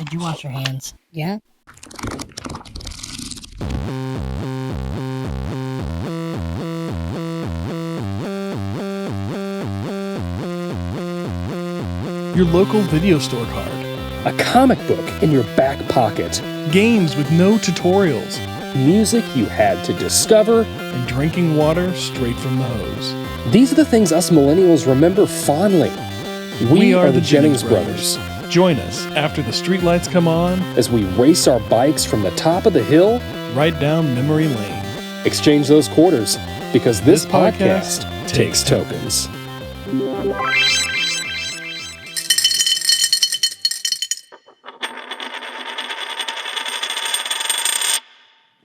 Did you wash your hands? Yeah? Your local video store card. A comic book in your back pocket. Games with no tutorials. Music you had to discover. And drinking water straight from the hose. These are the things us millennials remember fondly. We are the Jennings brothers. Join us after the streetlights come on as we race our bikes from the top of the hill right down memory lane. Exchange those quarters because this podcast takes tokens.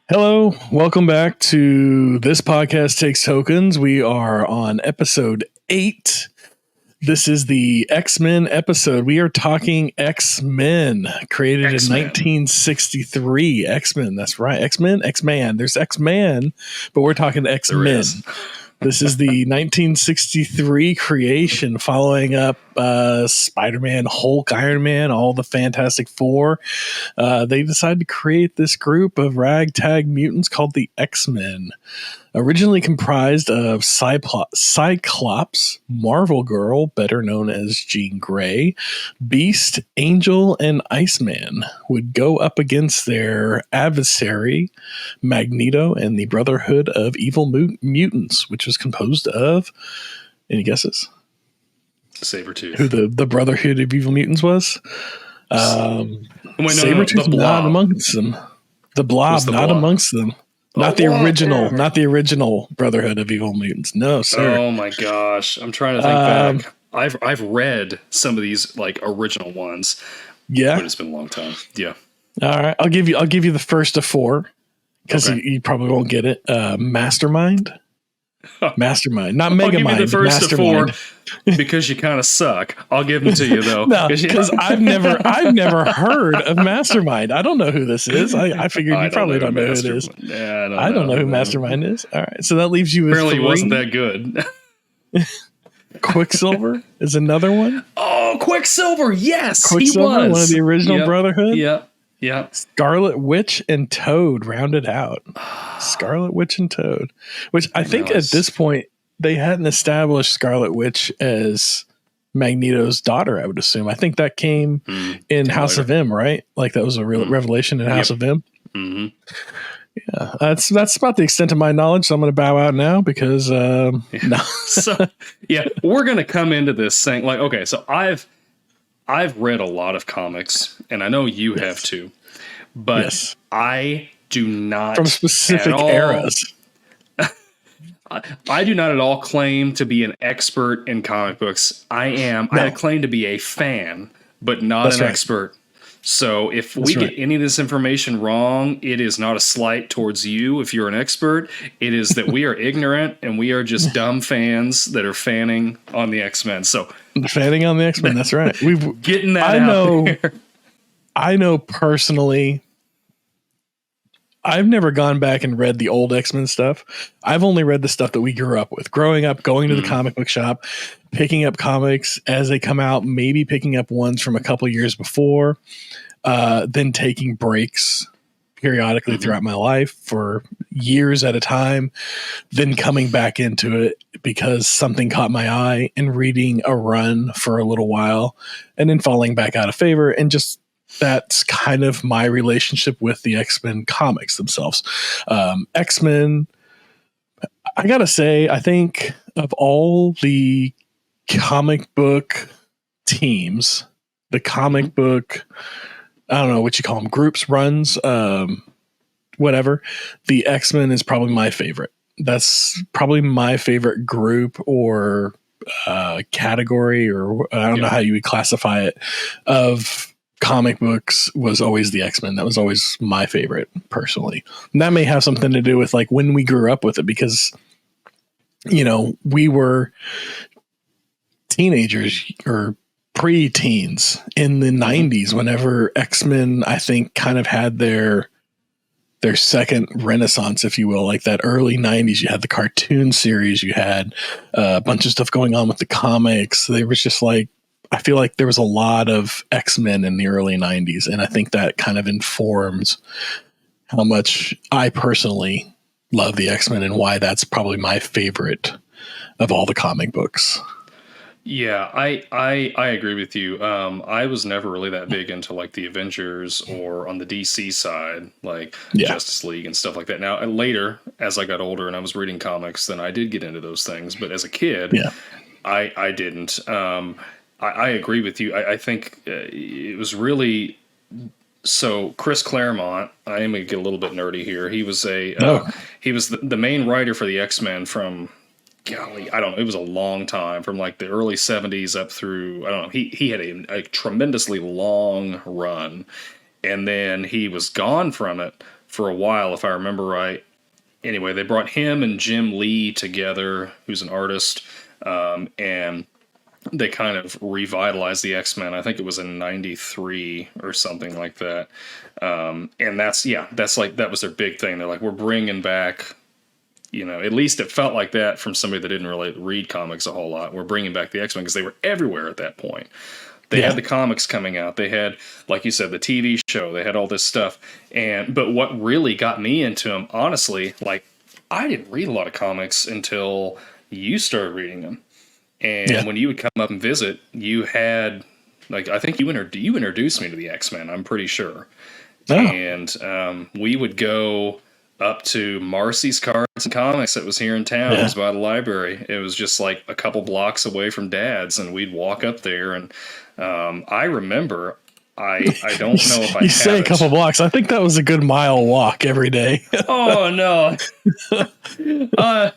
Hello, welcome back to This Podcast Takes Tokens. We are on episode 8. This is the X-Men episode. We are talking X-Men, created in 1963. X-Men, that's right. X-Men, X-Man. There's X-Man, but we're talking X-Men. This is the 1963 creation following up Spider-Man, Hulk, Iron Man, all the Fantastic Four. They decided to create this group of ragtag mutants called the X-Men. Originally comprised of Cyclops, Marvel Girl, better known as Jean Grey, Beast, Angel, and Iceman would go up against their adversary, Magneto, and the Brotherhood of Evil Mutants, which was composed of, any guesses? Sabretooth. Who the Brotherhood of Evil Mutants was? Sabretooth not amongst them. The Blob not amongst them. Not the original Brotherhood of Evil Mutants. No, sir. Oh my gosh. I'm trying to think back. I've read some of these like original ones. Yeah. But it's been a long time. Yeah. All right. I'll give you the first of 4 because you probably won't get it. Mastermind. Mastermind, not Megamind. I'll give you the first of 4 because you kind of suck. I'll give them to you though. No, because I've never heard of Mastermind. I don't know who this is. I figured you probably don't know who it is. Yeah, I don't know who Mastermind is. All right, so that leaves you with apparently 3. It wasn't that good. Quicksilver is another one. Oh, Quicksilver! Yes, Quicksilver, he was one of the original Brotherhood. Yeah. Scarlet Witch and Toad rounded out. Scarlet Witch and Toad, which I think at this point they hadn't established Scarlet Witch as Magneto's daughter. I would assume. I think that came in House of M, right? Like that was a real revelation in House of M. Mm-hmm. Yeah, that's about the extent of my knowledge. So I'm going to bow out now because no. So we're going to come into this saying like, okay, so I've read a lot of comics, and I know you have too, but I do not from specific eras. I do not at all claim to be an expert in comic books. I claim to be a fan, but not an expert. So if we get any of this information wrong, it is not a slight towards you if you're an expert. It is that we are ignorant and we are just dumb fans that are fanning on the X-Men. So fanning on the X-Men, that's right. We've getting that out there. I know personally, I've never gone back and read the old X-Men stuff. I've only read the stuff that we grew up with. Growing up, going to the comic book shop, picking up comics as they come out, maybe picking up ones from a couple years before, then taking breaks periodically throughout my life for years at a time, then coming back into it because something caught my eye and reading a run for a little while and then falling back out of favor. And just that's kind of my relationship with the X-Men comics themselves. X-Men, I gotta say, I think of all the comic book teams, the comic book, I don't know what you call them, groups, runs, whatever, the X-Men is probably my favorite. That's probably my favorite group or category, or I don't know how you would classify it, of comic books was always the X-Men. That was always my favorite personally. And that may have something to do with like when we grew up with it, because, you know, we were teenagers or pre-teens in the 90s whenever X-Men, I think, kind of had their second renaissance, if you will. Like that early 90s, you had the cartoon series, you had a bunch of stuff going on with the comics. They was just like, I feel like there was a lot of X-Men in the early 90s, and I think that kind of informs how much I personally love the X-Men and why that's probably my favorite of all the comic books. Yeah, I agree with you. I was never really that big into like the Avengers or on the DC side, like Justice League and stuff like that. Now, later, as I got older and I was reading comics, then I did get into those things. But as a kid, I didn't. I agree with you. I think it was really... So Chris Claremont, I am going to get a little bit nerdy here. He was he was the main writer for the X-Men from... Golly, I don't know. It was a long time, from like the early 70s up through, I don't know. He had a tremendously long run, and then he was gone from it for a while, if I remember right. Anyway, they brought him and Jim Lee together, who's an artist, and they kind of revitalized the X-Men. I think it was in 93 or something like that. And that was their big thing. They're like, we're bringing back... at least it felt like that from somebody that didn't really read comics a whole lot. We're bringing back the X-Men because they were everywhere at that point. They had the comics coming out. They had, like you said, the TV show. They had all this stuff. But what really got me into them, honestly, like, I didn't read a lot of comics until you started reading them. And when you would come up and visit, you had, like, I think you introduced me to the X-Men, I'm pretty sure. Oh. And we would go up to Marcy's Cards and Comics that was here in town. It was by the library. It was just like a couple blocks away from Dad's, and we'd walk up there. And I remember, I don't know if I say a couple blocks. I think that was a good mile walk every day. Oh no,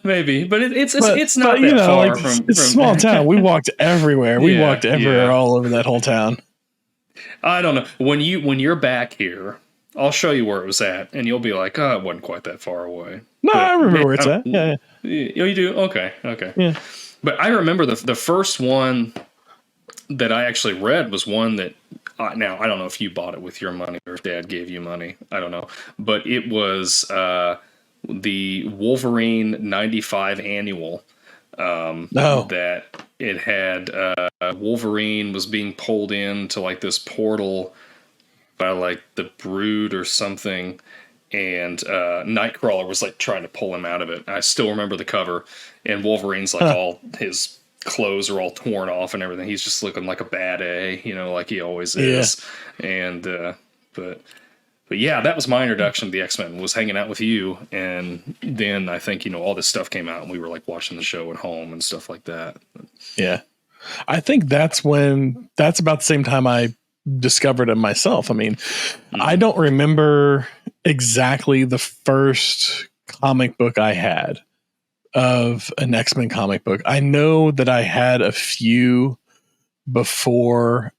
maybe, but it's not that far like, from. It's a small town. We walked everywhere. We walked everywhere, all over that whole town. I don't know. When you're back here, I'll show you where it was at, and you'll be like, "Oh, it wasn't quite that far away." No, but I remember where it's at. Yeah. You do? Okay. Yeah. But I remember the first one that I actually read was one that, now, I don't know if you bought it with your money or if Dad gave you money. I don't know. But it was the Wolverine 95 annual. That it had Wolverine was being pulled into like this portal by like the Brood or something, and Nightcrawler was like trying to pull him out of it. I still remember the cover, and Wolverine's like all his clothes are all torn off and everything. He's just looking like a bad A, like he always is. And but yeah, that was my introduction to the X-Men, was hanging out with you, and then I think all this stuff came out, and we were like watching the show at home and stuff like that. Yeah, I think that's about the same time I discovered it myself. I mean, I don't remember exactly the first comic book I had of an X-Men comic book. I know that I had a few before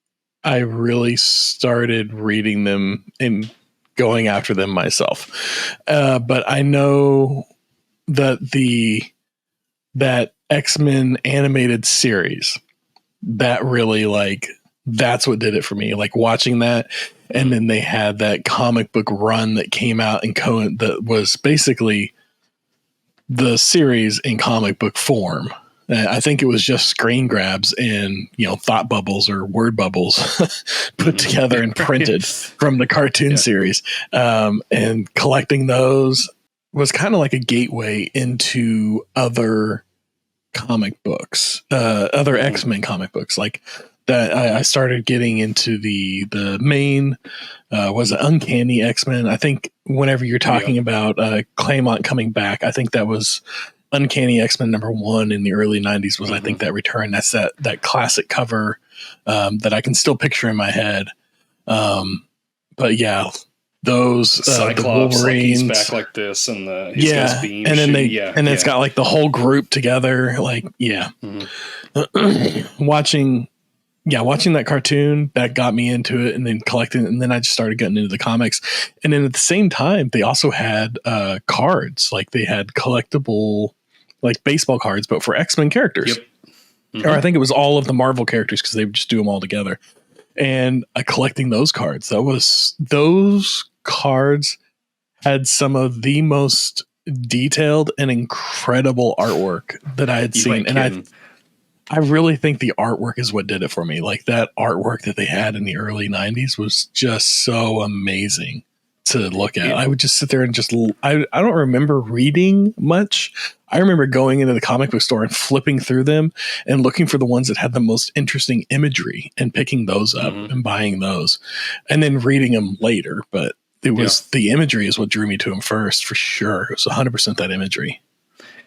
I really started reading them and going after them myself. But I know that that X-Men animated series, that really, like, that's what did it for me. Like, watching that, and then they had that comic book run that came out in Cohen that was basically the series in comic book form. I think it was just screen grabs and, thought bubbles or word bubbles put together and printed from the cartoon series. And collecting those was kind of like a gateway into other comic books, other X-Men comic books. Like that, I started getting into the main, was it Uncanny X-Men? I think whenever you're talking about Claremont coming back, I think that was Uncanny X-Men #1 in the early 90s was, I think, that return. That's that classic cover that I can still picture in my head. But yeah, those Cyclops, the Wolverines, like he's back like this, and he's got his beam, and then it's got like the whole group together. Like, watching that cartoon, that got me into it, and then collecting, and then I just started getting into the comics. And then at the same time, they also had cards, like they had collectible, like baseball cards, but for X-Men characters. Yep. Or I think it was all of the Marvel characters, because they would just do them all together. And collecting those cards, those cards had some of the most detailed and incredible artwork that I had seen. And I really think the artwork is what did it for me. Like that artwork that they had in the early 90s was just so amazing to look at. I would just sit there and just, I don't remember reading much. I remember going into the comic book store and flipping through them and looking for the ones that had the most interesting imagery and picking those up and buying those and then reading them later. But it was the imagery is what drew me to them first, for sure. It was 100% that imagery.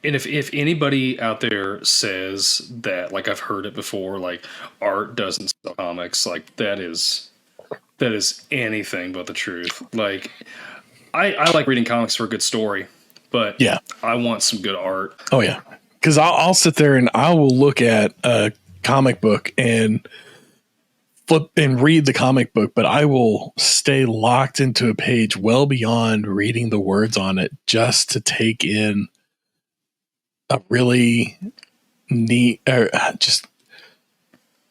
And if anybody out there says that, like I've heard it before, like art doesn't sell comics, like that is anything but the truth. Like I like reading comics for a good story, but I want some good art. Oh yeah. Cause I'll sit there and I will look at a comic book and flip and read the comic book, but I will stay locked into a page well beyond reading the words on it just to take in a really neat, just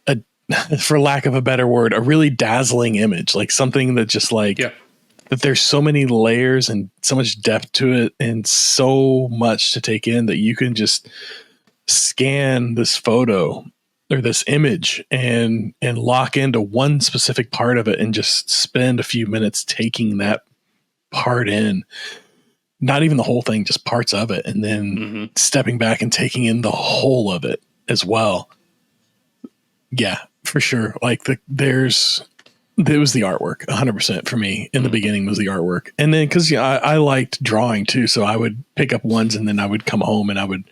a, for lack of a better word, a really dazzling image, like something that just like that there's so many layers and so much depth to it and so much to take in that you can just scan this photo or this image and lock into one specific part of it and just spend a few minutes taking that part in. Not even the whole thing, just parts of it, and then stepping back and taking in the whole of it as well. Yeah, for sure. Like there was the artwork 100% for me in the beginning was the artwork. And then, cause I liked drawing too. So I would pick up ones and then I would come home and I would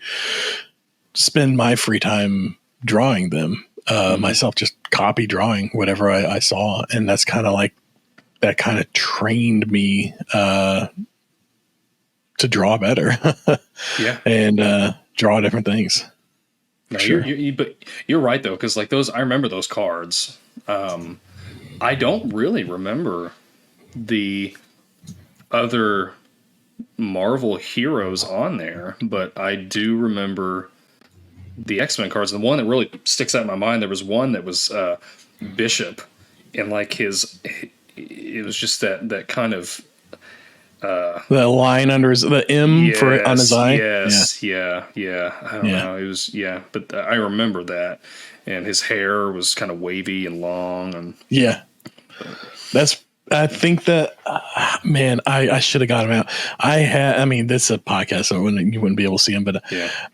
spend my free time drawing them, myself, just copy drawing whatever I saw. And that's kind of like, that kind of trained me, to draw better and draw different things. No, sure. But you're right though. Cause like I remember those cards. I don't really remember the other Marvel heroes on there, but I do remember the X-Men cards. And the one that really sticks out in my mind, there was one that was Bishop and like it was just that kind of, the line under the M on his eye. Yes. Yeah. I don't know. It was, but I remember that. And his hair was kind of wavy and long. And I think that, man, I should have got him out. This is a podcast, so you wouldn't be able to see him, but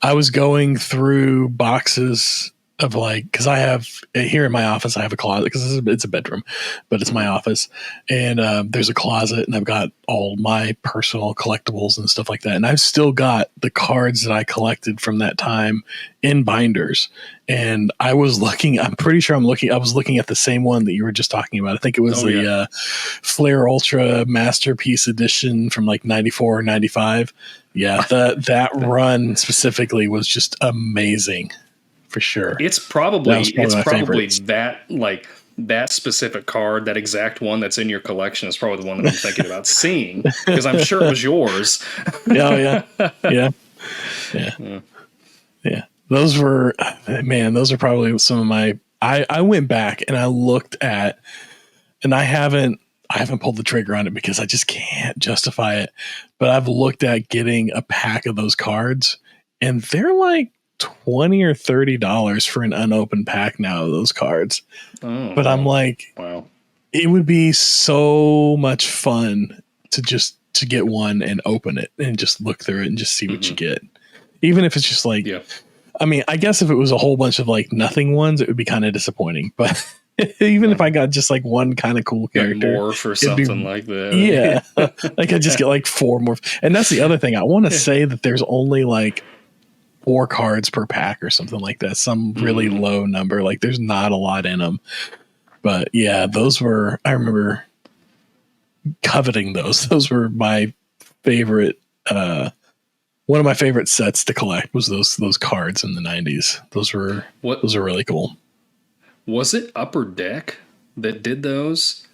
I was going through boxes of like, cause I have here in my office, I have a closet because it's a bedroom, but it's my office and there's a closet and I've got all my personal collectibles and stuff like that. And I've still got the cards that I collected from that time in binders. And I was looking, I was looking at the same one that you were just talking about. I think it was the Flair Ultra Masterpiece Edition from like 94 or 95. Yeah. that run specifically was just amazing. For sure. It's probably that specific card, that exact one that's in your collection is probably the one that I'm thinking about seeing because I'm sure it was yours. Yeah. Those are probably some of my, I went back and I looked at, and I haven't pulled the trigger on it because I just can't justify it, but I've looked at getting a pack of those cards and they're like $20 or $30 for an unopened pack now of those cards. But I'm like, wow, it would be so much fun to get one and open it and just look through it and just see what you get. Even if it's just like, I mean, I guess if it was a whole bunch of like nothing ones, it would be kind of disappointing, but even if I got just like one kind of cool character, more for something like that. Yeah. Like I just get like 4 more. And that's the other thing. I want to say that there's only like 4 cards per pack or something like that. Some really low number. Like there's not a lot in them, but yeah, I remember coveting those. Those were my favorite. One of my favorite sets to collect was those cards in the 90s. Those were really cool. Was it Upper Deck that did those?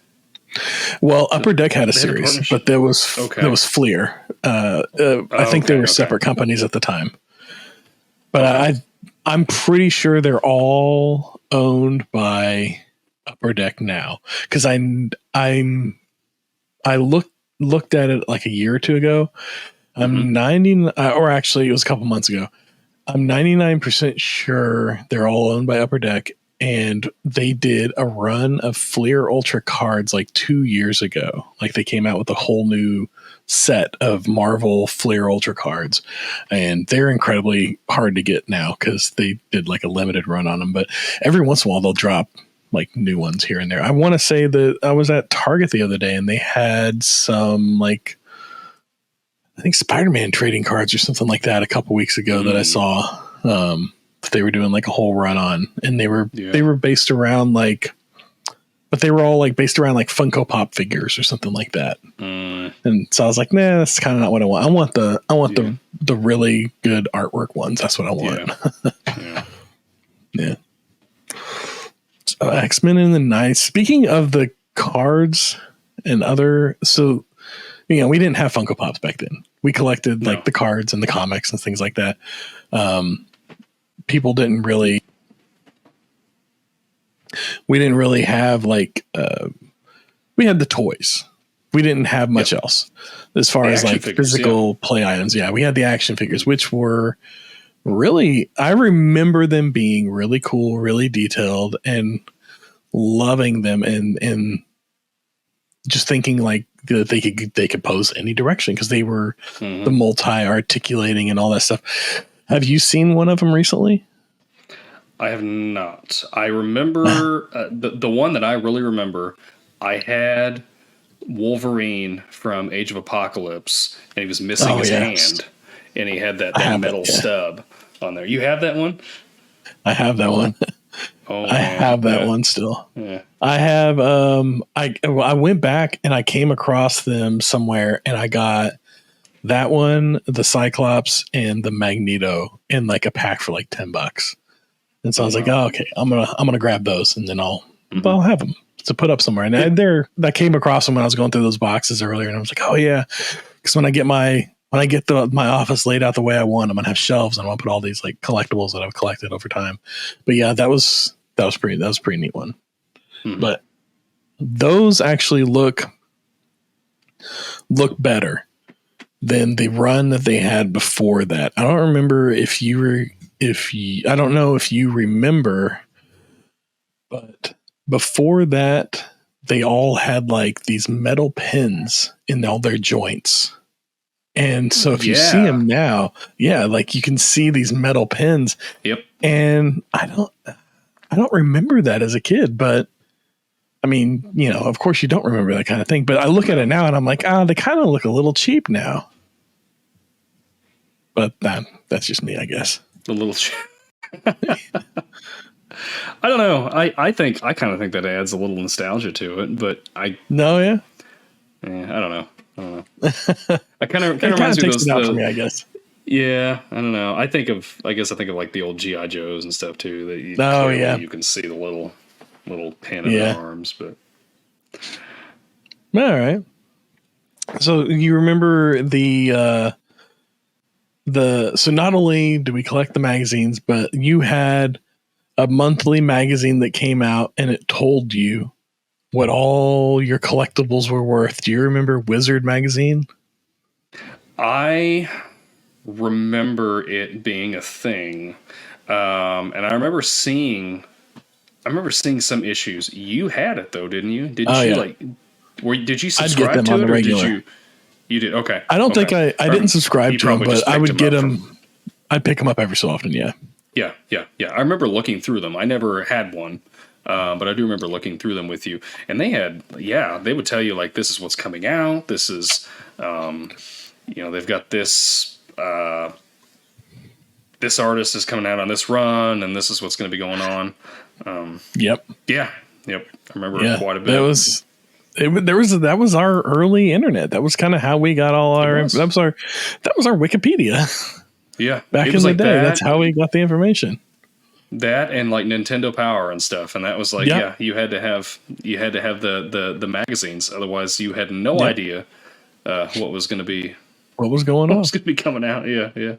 Well, Upper Deck had a series, but there was Fleer. I think they were separate companies at the time. But I'm pretty sure they're all owned by Upper Deck now because I looked at it like a year or two ago. I'm 90, or actually it was a couple months ago. I'm 99% sure they're all owned by Upper Deck, and they did a run of Fleer Ultra cards like 2 years ago. Like they came out with a whole new set of Marvel Fleer Ultra cards, and they're incredibly hard to get now because they did like a limited run on them. But every once in a while they'll drop like new ones here and there. I want to say that I was at Target the other day and they had some like, I think Spider-Man trading cards or something like that a couple weeks ago that I saw. They were doing like a whole run on, and they were based around like, but they were all like based around like Funko Pop figures or something like that. And so I was like, nah, that's kind of not what I want. I want the really good artwork ones. That's what I want. Yeah. So X-Men in the Night. Speaking of the cards and other, so you know, we didn't have Funko Pops back then. We collected like the cards and the comics and things like that. People didn't really, we didn't really have like, we had the toys. We didn't have much else as far as like figures, physical play items. Yeah. We had the action figures, which were really, I remember them being really cool, really detailed, and loving them, and just thinking like that they could pose any direction because they were the multi-articulating and all that stuff. Have you seen one of them recently? I have not. I remember the one that I really remember. I had Wolverine from Age of Apocalypse, and he was missing his hand, and he had that metal stub on there. You have that one? I have that one. I have that one still. Yeah. I have. I went back and I came across them somewhere, and I got that one, the Cyclops, and the Magneto in like a pack for like $10. And so I was like, oh, okay, I'm gonna grab those, and then I'll have them to put up somewhere. And I came across them when I was going through those boxes earlier, and I was like, oh yeah, because when I get my office laid out the way I want, I'm gonna have shelves, and I'm gonna put all these like collectibles that I've collected over time. But yeah, that was a pretty neat one. But those actually look better than the run that they had before that. I don't remember I don't know if you remember, but before that, they all had like these metal pins in all their joints. And so if you see them now, like you can see these metal pins. Yep. And I don't remember that as a kid, but I mean, you know, of course you don't remember that kind of thing, but I look at it now and I'm like, they kind of look a little cheap now. But that's just me, I guess. A little cheap. I don't know. I kind of think that adds a little nostalgia to it, but I don't know. I kind of reminds me of those. For me, I guess. Yeah, I don't know. I guess I think of like the old G.I. Joes and stuff too. That you can see the little pin in their arms, but all right. So you remember so not only do we collect the magazines, but you had a monthly magazine that came out and it told you what all your collectibles were worth. Do you remember Wizard magazine? I remember it being a thing. And I remember seeing some issues. You had it though, didn't you? Did you subscribe to it, or did you? You did. Okay. I don't think I didn't subscribe to them, but I would get them. I'd pick them up every so often. Yeah. Yeah. I remember looking through them. I never had one, but I do remember looking through them with you. And they had, they would tell you like, this is what's coming out. This is, they've got this, this artist is coming out on this run, and this is what's going to be going on. Yep. I remember quite a bit. That was our early internet. That was kind of how we got all our. That was our Wikipedia. Yeah, back in the day, that's how we got the information. That and like Nintendo Power and stuff, and that was like, you had to have the magazines, otherwise you had no idea what was going to be going on. What was going to be coming out? Yeah.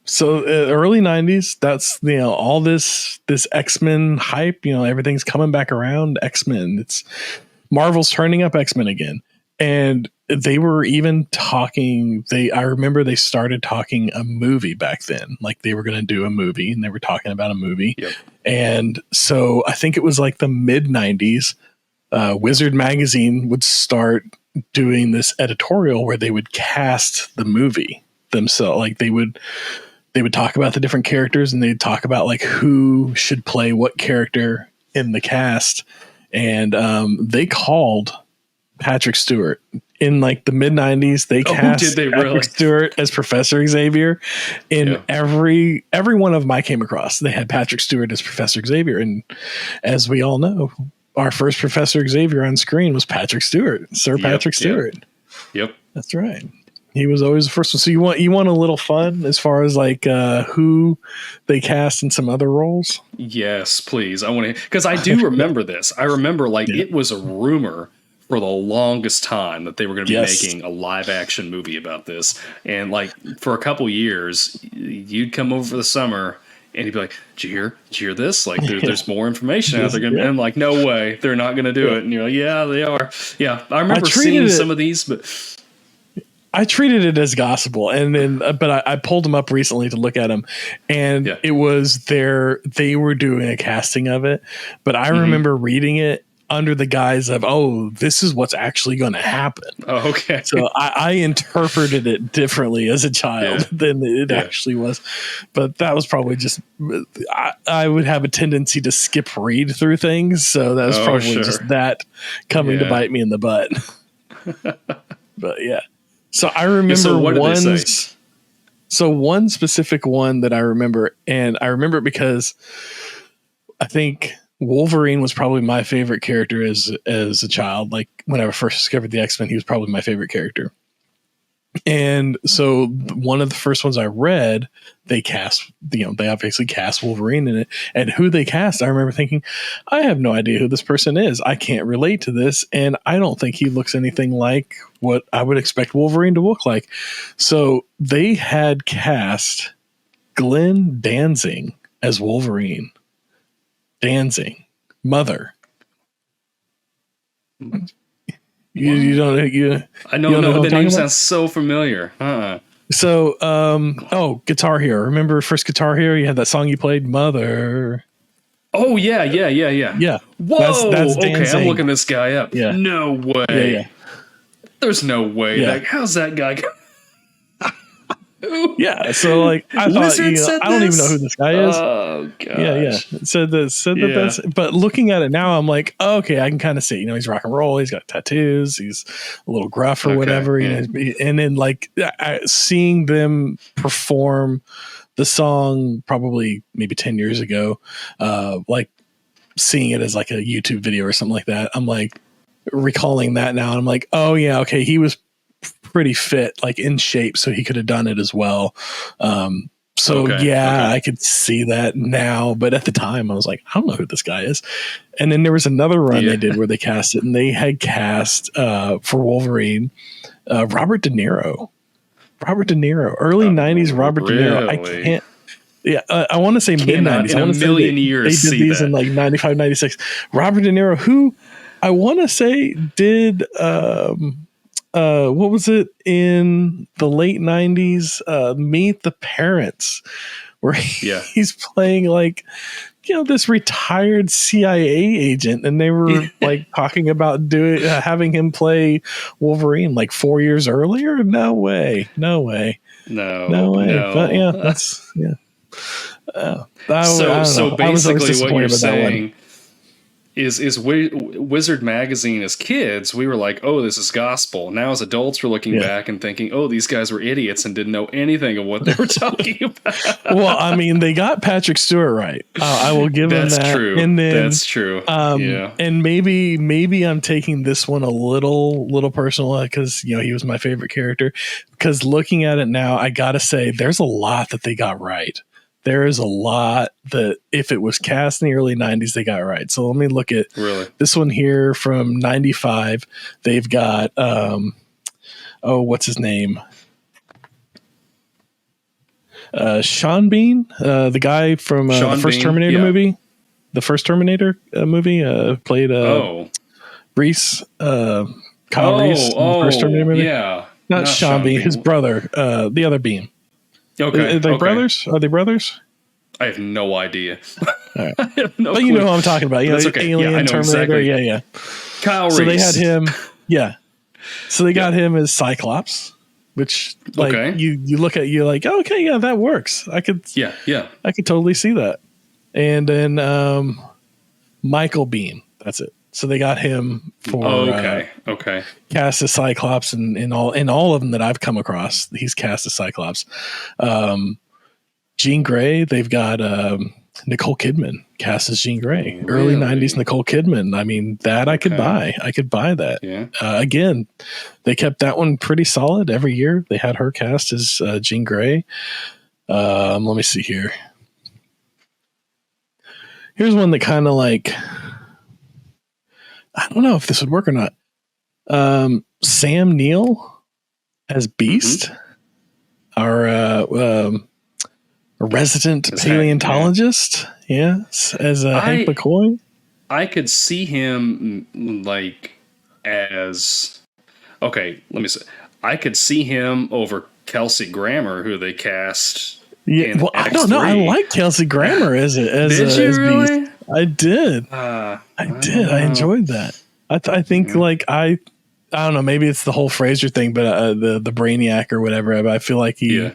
So early 90s, that's all this X-Men hype. Everything's coming back around. X-Men. It's Marvel's turning up X-Men again. And they were even talking. I remember they started talking a movie back then. Like they were going to do a movie, and they were talking about a movie. Yep. And so I think it was like the mid '90s. Wizard Magazine would start doing this editorial where they would cast the movie themselves. Like they would talk about the different characters, and they'd talk about like who should play what character in the cast. And they called Patrick Stewart in like the mid '90s. They cast Patrick Stewart as Professor Xavier in every one of them I came across. They had Patrick Stewart as Professor Xavier. And as we all know, our first Professor Xavier on screen was Patrick Stewart, Sir Patrick Stewart. Yep. That's right. He was always the first one. So you want a little fun as far as like who they cast in some other roles? Yes, please. I want to, because I do remember this. I remember like it was a rumor for the longest time that they were going to be making a live action movie about this. And like for a couple years, you'd come over for the summer and he'd be like, Did you hear this? Like there's more information out there. And I'm like, no way, they're not going to do it. And you're like, yeah, they are. Yeah. I remember seeing some of these, but I treated it as gospel, and then, but I pulled them up recently to look at them, and it was they were doing a casting of it, but I remember reading it under the guise of, oh, this is what's actually going to happen. Oh, okay. So I interpreted it differently as a child than it actually was. But that was probably just, I would have a tendency to skip read through things. So that was probably just that coming to bite me in the butt. But yeah. So I remember one specific one that I remember, and I remember it because I think Wolverine was probably my favorite character as a child. Like when I first discovered the X-Men, he was probably my favorite character. And so one of the first ones I read, they obviously cast Wolverine in it, and who they cast, I remember thinking, I have no idea who this person is. I can't relate to this. And I don't think he looks anything like what I would expect Wolverine to look like. So they had cast Glenn Danzig as Wolverine. Danzig, mother. You don't I don't know. The name sounds so familiar. So, Guitar Hero. Remember first Guitar Hero? You had that song you played, Mother. Oh yeah. Whoa. That's okay, I'm looking this guy up. Yeah. No way. Yeah. There's no way. Like, how's that guy? Yeah, so like I thought, I don't even know who this guy is. Oh gosh. Yeah. Said that that's. But looking at it now, I'm like, okay, I can kind of see. He's rock and roll. He's got tattoos. He's a little gruff or whatever. And then like seeing them perform the song probably maybe 10 years ago, like seeing it as like a YouTube video or something like that. I'm like recalling that now, and I'm like, oh yeah, okay, he was pretty fit, like in shape, so he could have done it as well. I could see that now, but at the time I was like, I don't know who this guy is. And then there was another run they did where they cast it, and they had cast for Wolverine Robert De Niro, early 90s Robert De Niro. I can't. Yeah, I want to say mid 90s. In a million years, they did these in like 95, 96. Robert De Niro, who I want to say did what was it in the late 90s? Meet the Parents, where he's playing like, this retired CIA agent, and they were like talking about having him play Wolverine like 4 years earlier. No way. No. But yeah, that's So basically, what you're saying is Wizard Magazine as kids, we were like, oh, this is gospel. Now as adults, we're looking back and thinking, oh, these guys were idiots and didn't know anything of what they were talking about. Well, I mean, they got Patrick Stewart right. I will give them that. That's true. And then, that's true. And maybe I'm taking this one a little personal because he was my favorite character. Because looking at it now, I gotta say, there's a lot that they got right. There is a lot that if it was cast in the early 90s, they got right. So let me look at this one here from 95. They've got, what's his name? Sean Bean, the guy from the first Terminator movie. The first Terminator movie played Reese. Kyle Reese in the first Terminator movie. Yeah. Not Sean Bean, his brother, the other Bean. Okay. Are they brothers? Are they brothers? I have no idea. Right. I have no but clue. you know who I'm talking about. You know, okay. Alien, I know Terminator. exactly. Yeah. Kyle Reese. So they had him. Yeah. So they got him as Cyclops, which you look at, you're like, okay, yeah, that works. I could totally see that. And then Michael Biehn. That's it. So they got him for cast as Cyclops, and in all of them that I've come across, he's cast as Cyclops. Jean Grey, they've got Nicole Kidman cast as Jean Grey. Really? Early 90s Nicole Kidman. I mean, that I could buy. I could buy that. Yeah. Again, they kept that one pretty solid every year. They had her cast as Jean Grey. Let me see here. Here's one that kind of like, I don't know if this would work or not. Sam Neill as Beast, our a resident paleontologist. Yes, as Hank McCoy. I could see him like as let me say. I could see him over Kelsey Grammer, who they cast. Yeah, well, I don't know. I like Kelsey Grammer as did you really? Beast. I did. I did. I enjoyed that. I think I don't know. Maybe it's the whole Fraser thing, but the Brainiac or whatever. I feel like he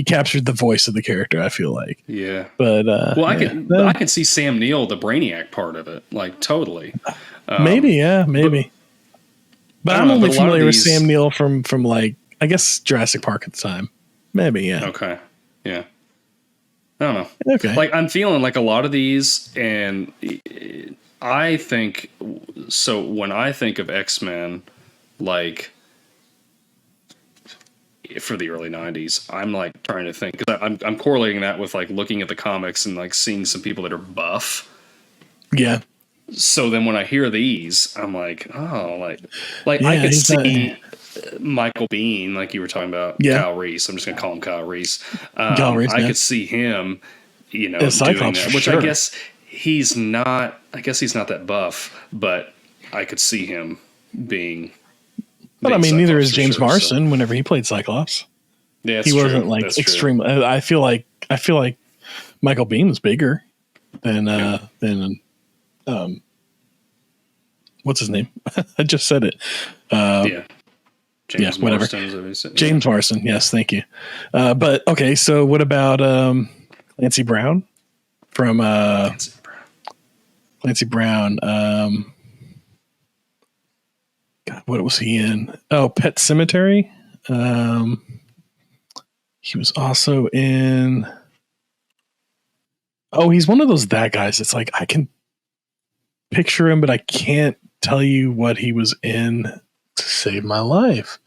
captured the voice of the character. I feel like. Yeah. But I could see Sam Neill, the Brainiac part of it, like totally. Maybe. But I'm only familiar with Sam Neill from like, I guess, Jurassic Park at the time. Maybe. Yeah. Okay. Yeah. I don't know. Okay. Like I'm feeling like a lot of these, and I think so. When I think of X-Men, like for the early '90s, I'm like trying to think because I'm correlating that with like looking at the comics and like seeing some people that are buff. Yeah. So then when I hear these, I'm like, I could see Michael Biehn, like you were talking about, Kyle Reese. I'm just going to call him Kyle Reese. Kyle Reese, I could see him, doing that, which sure. I guess he's not that buff, but I could see him being. But I mean, neither is James Marsden whenever he played Cyclops. Yeah, he wasn't like extremely. I feel like Michael Biehn was bigger than what's his name? I just said it. James whatever. James Marsden. Yes, thank you. But okay, so what about Clancy Brown from Clancy Brown? God, what was he in? Oh, Pet Sematary. He was also in. Oh, he's one of those guys. It's like I can picture him, but I can't tell you what he was in to save my life.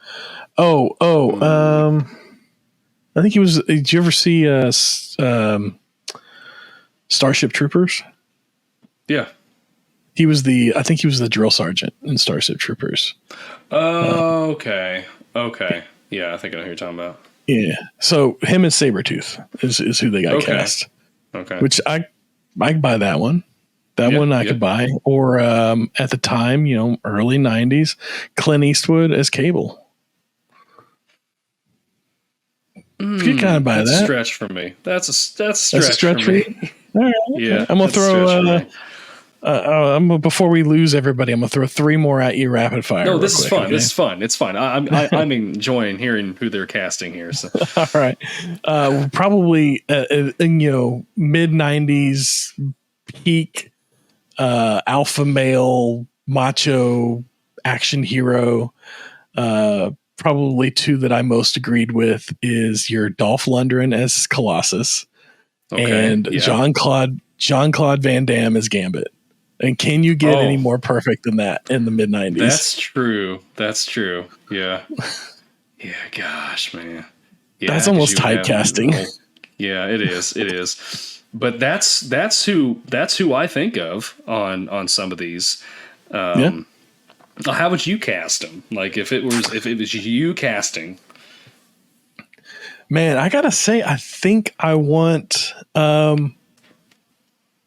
I think he was. Did you ever see Starship Troopers? Yeah. I think he was the drill sergeant in Starship Troopers. Oh, okay. Yeah, I think I know who you're talking about. Yeah. So him and Sabretooth is who they got cast. Okay. Which I can buy that one. That one I could buy. Or at the time, early 90s, Clint Eastwood as Cable. You could kind of buy that's that. A stretch for me. That's a stretch for me. All right. Yeah. I'm going to throw... before we lose everybody, I'm gonna throw 3 more at you rapid fire. No, this is fun. Okay? This is fun. It's fun. I'm enjoying hearing who they're casting here. So. All right, probably mid 90s peak alpha male macho action hero. Probably 2 that I most agreed with is your Dolph Lundgren as Colossus, and Jean-Claude Van Damme as Gambit. And can you get any more perfect than that in the mid 90s? That's true. Yeah. Yeah. Gosh, man. Yeah, that's almost typecasting. Yeah, it is. But that's who I think of on some of these. How would you cast them? Like if it was you casting. Man, I gotta say, I think I want.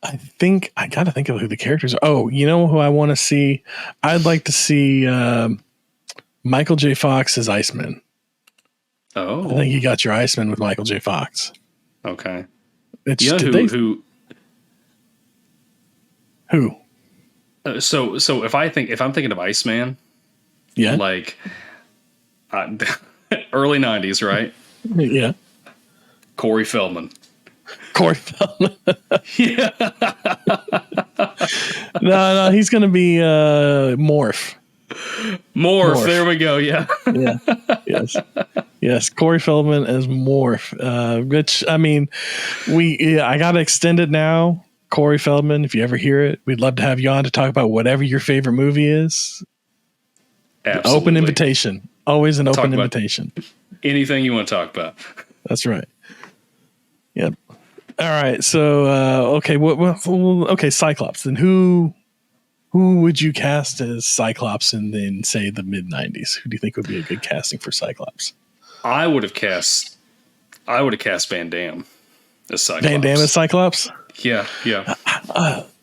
I think I gotta think of who the characters are. Oh, you know who I want to see? I'd like to see Michael J. Fox is Iceman. Oh. I think you got your Iceman with Michael J. Fox. Okay. It's, you know who? So if I'm thinking of Iceman, Yeah. like early 90s, right? Yeah. Corey Feldman. Yeah. No, he's going to be Morph. Morph. There we go. Yeah. Yeah. Yes. Corey Feldman as Morph. Which, I mean, I got to extend it now. Corey Feldman, if you ever hear it, we'd love to have you on to talk about whatever your favorite movie is. Absolutely. Open invitation. Always an open invitation. Anything you want to talk about. That's right. Yep. All right. So, okay. Okay. Cyclops. Then who would you cast as Cyclops in say the mid 90s? Who do you think would be a good casting for Cyclops? I would have cast Van Damme as Cyclops. Van Damme as Cyclops? Yeah.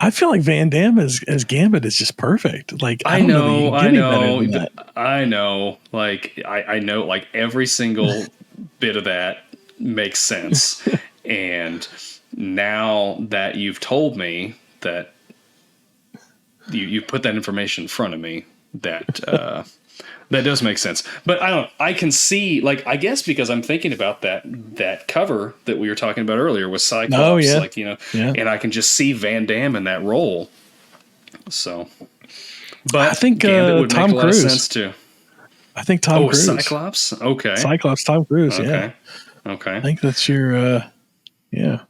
I feel like Van Damme as Gambit is just perfect. Like I know. Like I know like every single bit of that makes sense. And now that you've told me that you put that information in front of me, that that does make sense. But I can see, like, I guess because I'm thinking about that cover that we were talking about earlier with Cyclops, and I can just see Van Damme in that role. So, but I think Gambit would Tom make a Cruise. lot of sense too. I think Tom Cruise. Cyclops? Okay. Cyclops, Tom Cruise, okay. Yeah. Okay. I think that's your, yeah.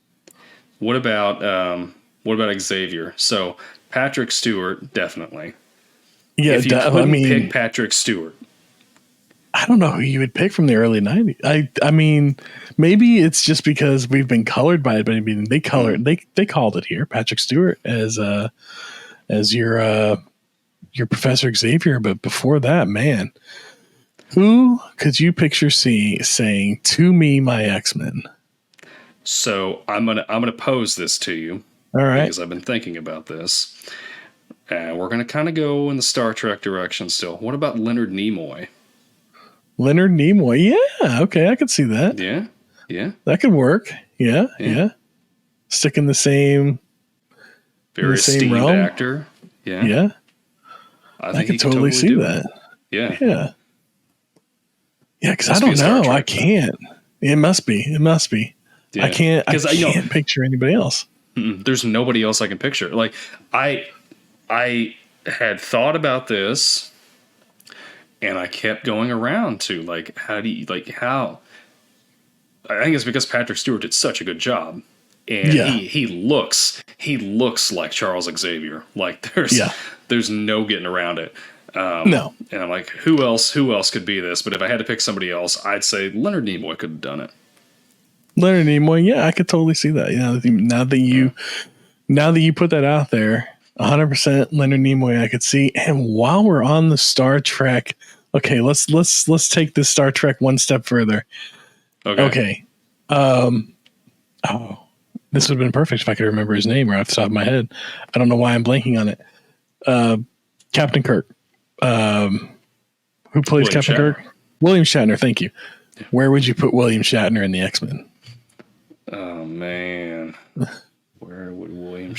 What about Xavier? So Patrick Stewart, definitely. Yeah, if you couldn't pick Patrick Stewart, I don't know who you would pick from the early 90s. I mean, maybe it's just because we've been colored by it, but I mean, they called it here, Patrick Stewart as your Professor Xavier. But before that, man, who could you picture saying to me, my X-Men? So I'm gonna pose this to you. All right, because I've been thinking about this. And we're going to kind of go in the Star Trek direction still. What about Leonard Nimoy? Leonard Nimoy. Yeah. Okay. I could see that. Yeah. Yeah. That could work. Yeah. Yeah. Stick in the same. Very esteemed realm. Actor. Yeah. Yeah. I think I could totally see that. Yeah. Yeah. Yeah. Because I don't know. I can't. It must be. Yeah. I can't picture anybody else. There's nobody else I can picture. Like, I had thought about this, and I kept going around to how. I think it's because Patrick Stewart did such a good job, and he looks like Charles Xavier. Like there's no getting around it. No, and I'm like, who else could be this? But if I had to pick somebody else, I'd say Leonard Nimoy could have done it. Leonard Nimoy, yeah, I could totally see that. Now that you put that out there. 100% Leonard Nimoy I could see. And while we're on the Star Trek, okay, let's take this Star Trek one step further. Okay. This would have been perfect if I could remember his name right off the top of my head. I don't know why I'm blanking on it. Captain Kirk. Who plays Captain Kirk? William Shatner, thank you. Where would you put William Shatner in the X-Men? Oh man. Where would William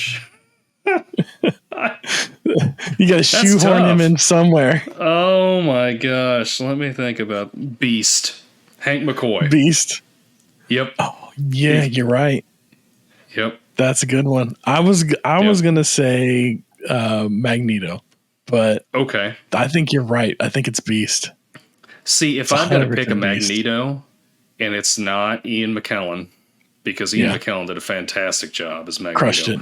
You got to shoehorn him in somewhere. Oh my gosh! Let me think about Beast. Hank McCoy. Beast. Yep. Oh yeah, you're right. Yep. That's a good one. I was gonna say Magneto, but okay. I think you're right. I think it's Beast. See, if I'm gonna pick a Magneto, and it's not Ian McKellen, because Ian McKellen did a fantastic job as Magneto. Crushed it.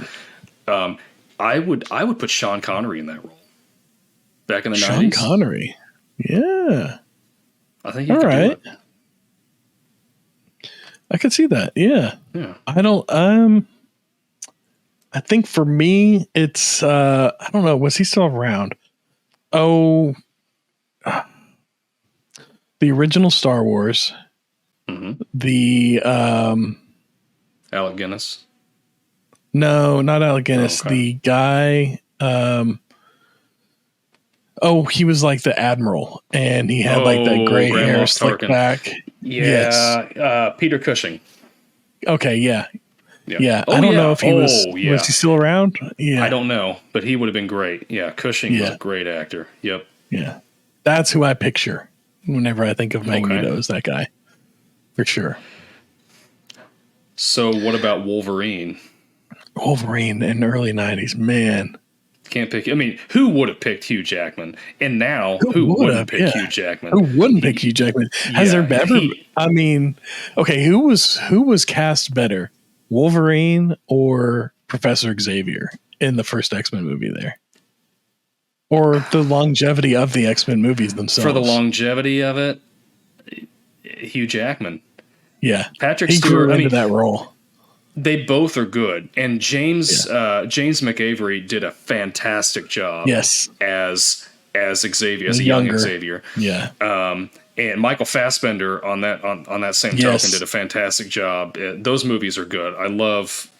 I would put Sean Connery in that role back in the 90s. Sean Connery, yeah. I think he could do it. I could see that. Yeah. I don't. I think for me, it's. I don't know. Was he still around? Oh, the original Star Wars. Mm-hmm. The Alec Guinness. No, not Alec Guinness. Oh, okay. The guy. Oh, he was like the admiral, and he had like that gray Grand hair Moff slicked Tarkin. back. Yeah, Peter Cushing. Okay, yeah. Oh, I don't know if he was yeah. Was he still around? Yeah, I don't know, but he would have been great. Yeah, Cushing was a great actor. Yep. Yeah, that's who I picture whenever I think of Magneto. Is that guy for sure? So, what about Wolverine? Wolverine in the early '90s, man. Can't pick. I mean, who would have picked Hugh Jackman? And now, who wouldn't pick Hugh Jackman? Who wouldn't pick Hugh Jackman? Has there ever? I mean, okay, who was cast better, Wolverine or Professor Xavier in the first X-Men movie? There, or the longevity of the X-Men movies themselves? For the longevity of it, Hugh Jackman. Yeah, Patrick Stewart grew into that role. They both are good, and James McAvoy did a fantastic job. Yes, as Xavier, as a young Xavier. Yeah. And Michael Fassbender on that same token did a fantastic job. Those movies are good. I love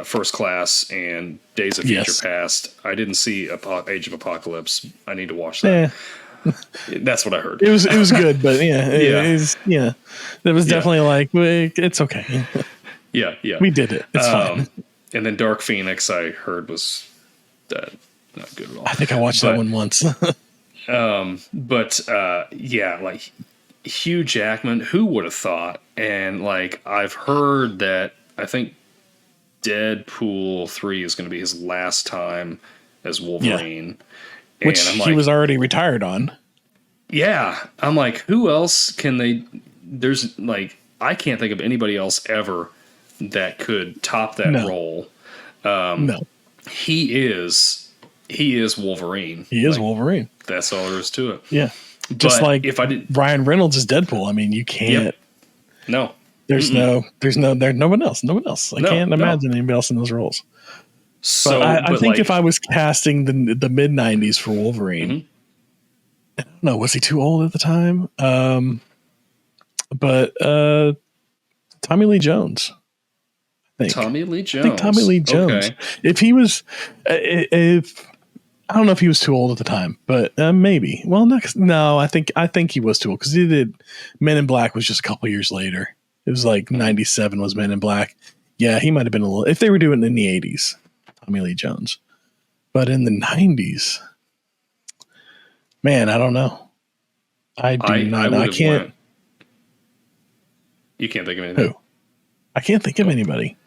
First Class and Days of Future Past. I didn't see Age of Apocalypse. I need to watch that. That's what I heard. It was good, but it was definitely like it's okay. Yeah. We did it. It's fine. And then Dark Phoenix, I heard was not good at all. I think I watched that one once. Like Hugh Jackman, who would have thought? And like I've heard that I think Deadpool 3 is going to be his last time as Wolverine. Yeah. Which he was already retired on. Yeah. I'm like, who else can they? There's like, I can't think of anybody else ever that could top that role. No. He is Wolverine. He is Wolverine. That's all there is to it. Yeah. Just like if I did, Ryan Reynolds is Deadpool. I mean, you can't. Yep. No. There's no one else. I can't imagine anybody else in those roles. So I think if I was casting the mid '90s for Wolverine, I don't know, was he too old at the time? But Tommy Lee Jones. Tommy Lee Jones. I think Tommy Lee Jones. Okay. If he was, if I don't know if he was too old at the time, but maybe. Well, no, I think he was too old because he did Men in Black was just a couple years later. It was like '97 was Men in Black. Yeah, he might have been a little. If they were doing it in the '80s, Tommy Lee Jones, but in the '90s, man, I don't know. I can't. You can't think of anything. Who? I can't think of anybody.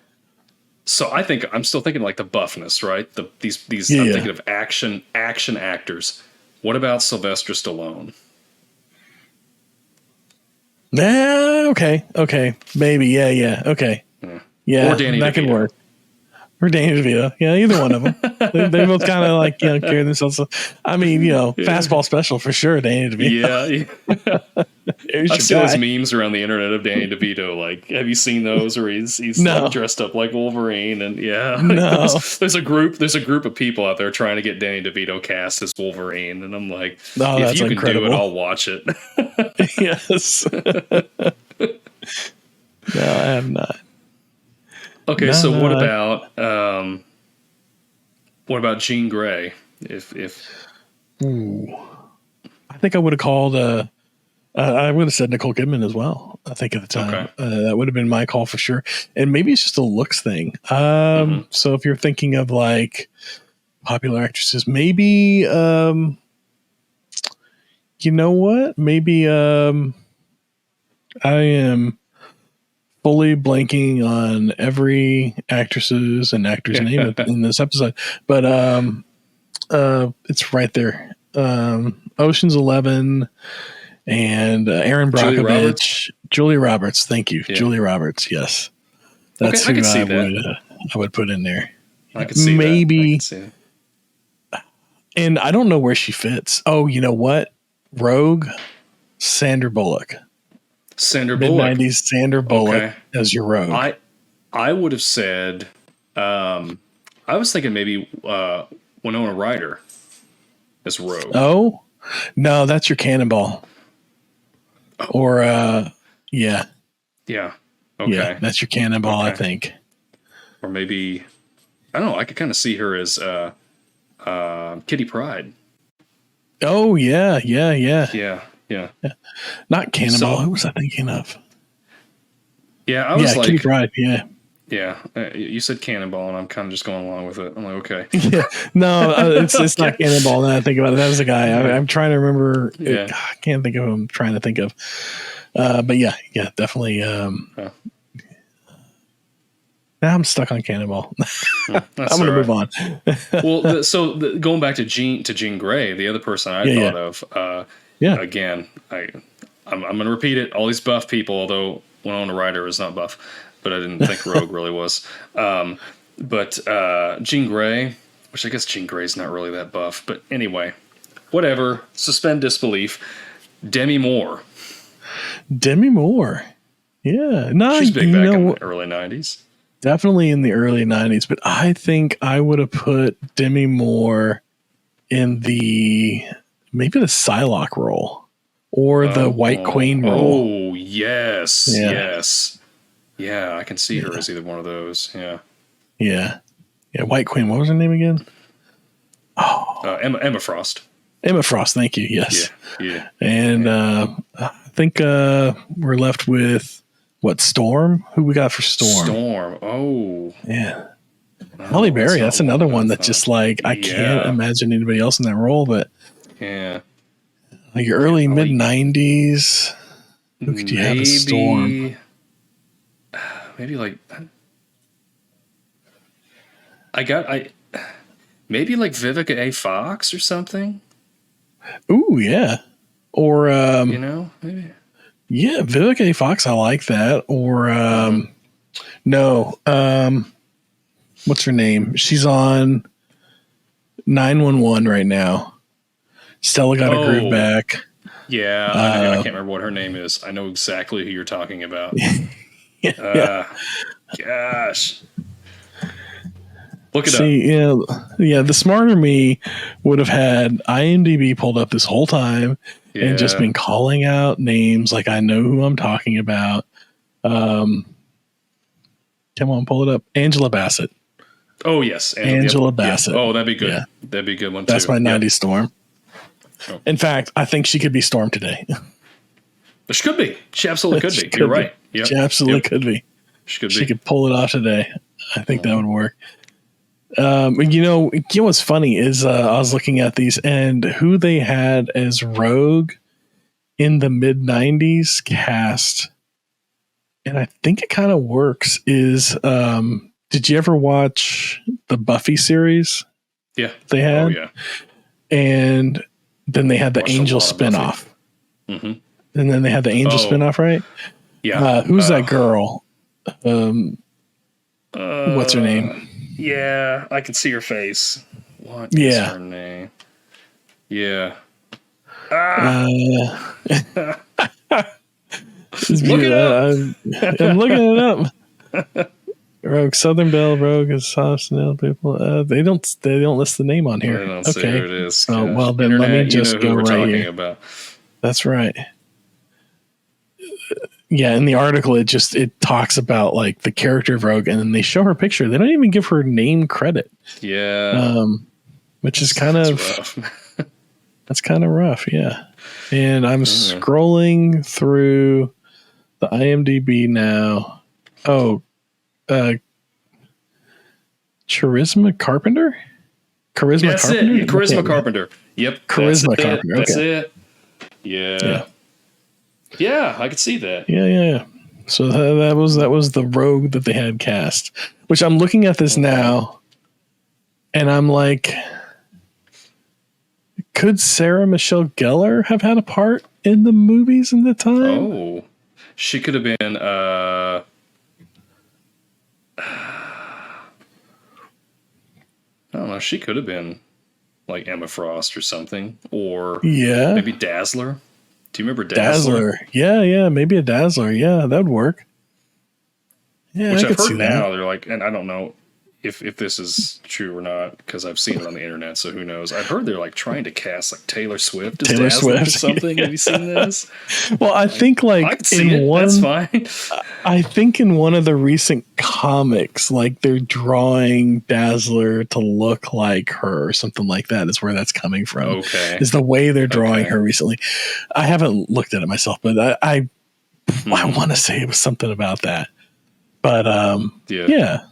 So I'm still thinking like the buffness, right? These I'm thinking of action actors. What about Sylvester Stallone? Okay. Maybe. Yeah. Okay. Yeah. Or Danny that DeVito. Could work. Or Danny DeVito. Yeah, either one of them. they both kind of like, carry themselves. I mean, fastball special for sure, Danny DeVito. Yeah. I've seen those memes around the internet of Danny DeVito. Like, have you seen those where he's like dressed up like Wolverine? And no. there's a group of people out there trying to get Danny DeVito cast as Wolverine. And I'm like, if you can do it, I'll watch it. Yes. No, I have not. Okay, so what about Jean Grey? Ooh, I think I would have called. I would have said Nicole Kidman as well. I think at the time that would have been my call for sure. And maybe it's just a looks thing. So if you're thinking of like popular actresses, maybe you know what? Maybe I am fully blanking on every actress's and actor's name in this episode, but it's right there. Ocean's 11 and Aaron Brockovich, Julia Roberts. Thank you, Julia Roberts. Yes, that's who I would put in there. I could see maybe. That. And I don't know where she fits. Oh, you know what? Rogue, Sandra Bullock. Mid-90s Sandra Bullock as your Rogue. I would have said, I was thinking maybe Winona Ryder as Rogue. Oh, no, that's your Cannonball. Oh. Or, yeah. Yeah. Okay. Yeah, that's your Cannonball, I think. Or maybe, I don't know, I could kind of see her as Kitty Pryde. Oh yeah. Yeah. Not Cannonball. So- Who was I thinking of? Yeah, I was like, Kitty Pryde. Yeah. yeah. You said Cannonball, and I'm kind of just going along with it. I'm like, okay. Yeah. No, it's not Cannonball. Now I think about it. That was a guy. I'm trying to remember. Yeah. I can't think of who I'm trying to think of. But yeah, definitely. Now I'm stuck on Cannonball. I'm going to move on. Well, going back to Jean Grey, the other person I thought of. Again, I'm going to repeat it. All these buff people, although Winona Ryder is not buff, but I didn't think Rogue really was. But Jean Grey, which I guess Jean Grey's not really that buff, but anyway, whatever. Suspend disbelief. Demi Moore. Yeah. No, She's big back in the early 90s. Definitely in the early 90s, but I think I would have put Demi Moore in maybe the Psylocke role or the White Queen role. Oh, yes. Yeah. Yes. Yeah, I can see her as either one of those. Yeah. Yeah. White Queen. What was her name again? Emma Frost. Emma Frost. Thank you. Yes. Yeah. And I think we're left with Storm? Who we got for Storm? Storm. Oh. Yeah. Halle Berry. That's another one that just like I can't imagine anybody else in that role, but yeah. Like early mid 90s. Who could you have as Storm? Maybe like maybe like Vivica A. Fox or something. Ooh, yeah. Or maybe. Yeah, Vivica A. Fox, I like that. Or what's her name? She's on 911 right now. Stella got a groove back. Yeah, I can't remember what her name is. I know exactly who you're talking about. Gosh. Look it up. Yeah, the smarter me would have had IMDb pulled up this whole time and just been calling out names like I know who I'm talking about. Come on, pull it up. Angela Bassett. Oh, yes. Angela Bassett. Yeah. Oh, that'd be good. Yeah. That'd be a good one, too. That's my 90s Storm. Oh. In fact, I think she could be Storm today. She could be. She absolutely could be. You're right. Yep. She absolutely could be. She could pull it off today. I think that would work. You know what's funny is I was looking at these and who they had as Rogue in the mid 90s cast, and I think it kind of works. Is did you ever watch the Buffy series? Yeah, they had. Oh yeah, and then they had the Angel spinoff. Mm-hmm. And then they had the Angel spinoff, right? Yeah. Who's that girl? What's her name? Yeah, I can see her face. What is her name? Yeah. Look it up. I'm looking it up. Rogue Southern Belle, Rogue is soft snail people. They don't list the name on here. They don't say who it is. Oh, well, then Internet, let me just go right here. About. That's right. Yeah, in the article, it talks about like the character of Rogue, and then they show her picture. They don't even give her name credit. Yeah, which is kind of rough. That's kind of rough. Yeah, and I'm scrolling through the IMDb now. Oh, Charisma Carpenter. Charisma Carpenter. Charisma Carpenter. Yep. Charisma Carpenter. Okay. That's it. Yeah. Yeah, I could see that. Yeah. So that was the Rogue that they had cast. Which I'm looking at this now, and I'm like, could Sarah Michelle Gellar have had a part in the movies in the time? Oh, she could have been. I don't know. She could have been like Emma Frost or something, or maybe Dazzler. Do you remember Dazzler? Yeah, maybe a Dazzler. Yeah, that would work. Yeah, which I I've could see heard now. They're like, and I don't know if this is true or not, because I've seen it on the internet, so who knows? I've heard they're like trying to cast like Taylor Swift as Dazzler or something. Have you seen this? Well, I think I can see it. That's fine. I think in one of the recent comics, like they're drawing Dazzler to look like her or something like that is where that's coming from. Okay. Is the way they're drawing her recently. I haven't looked at it myself, but I want to say it was something about that. But yeah.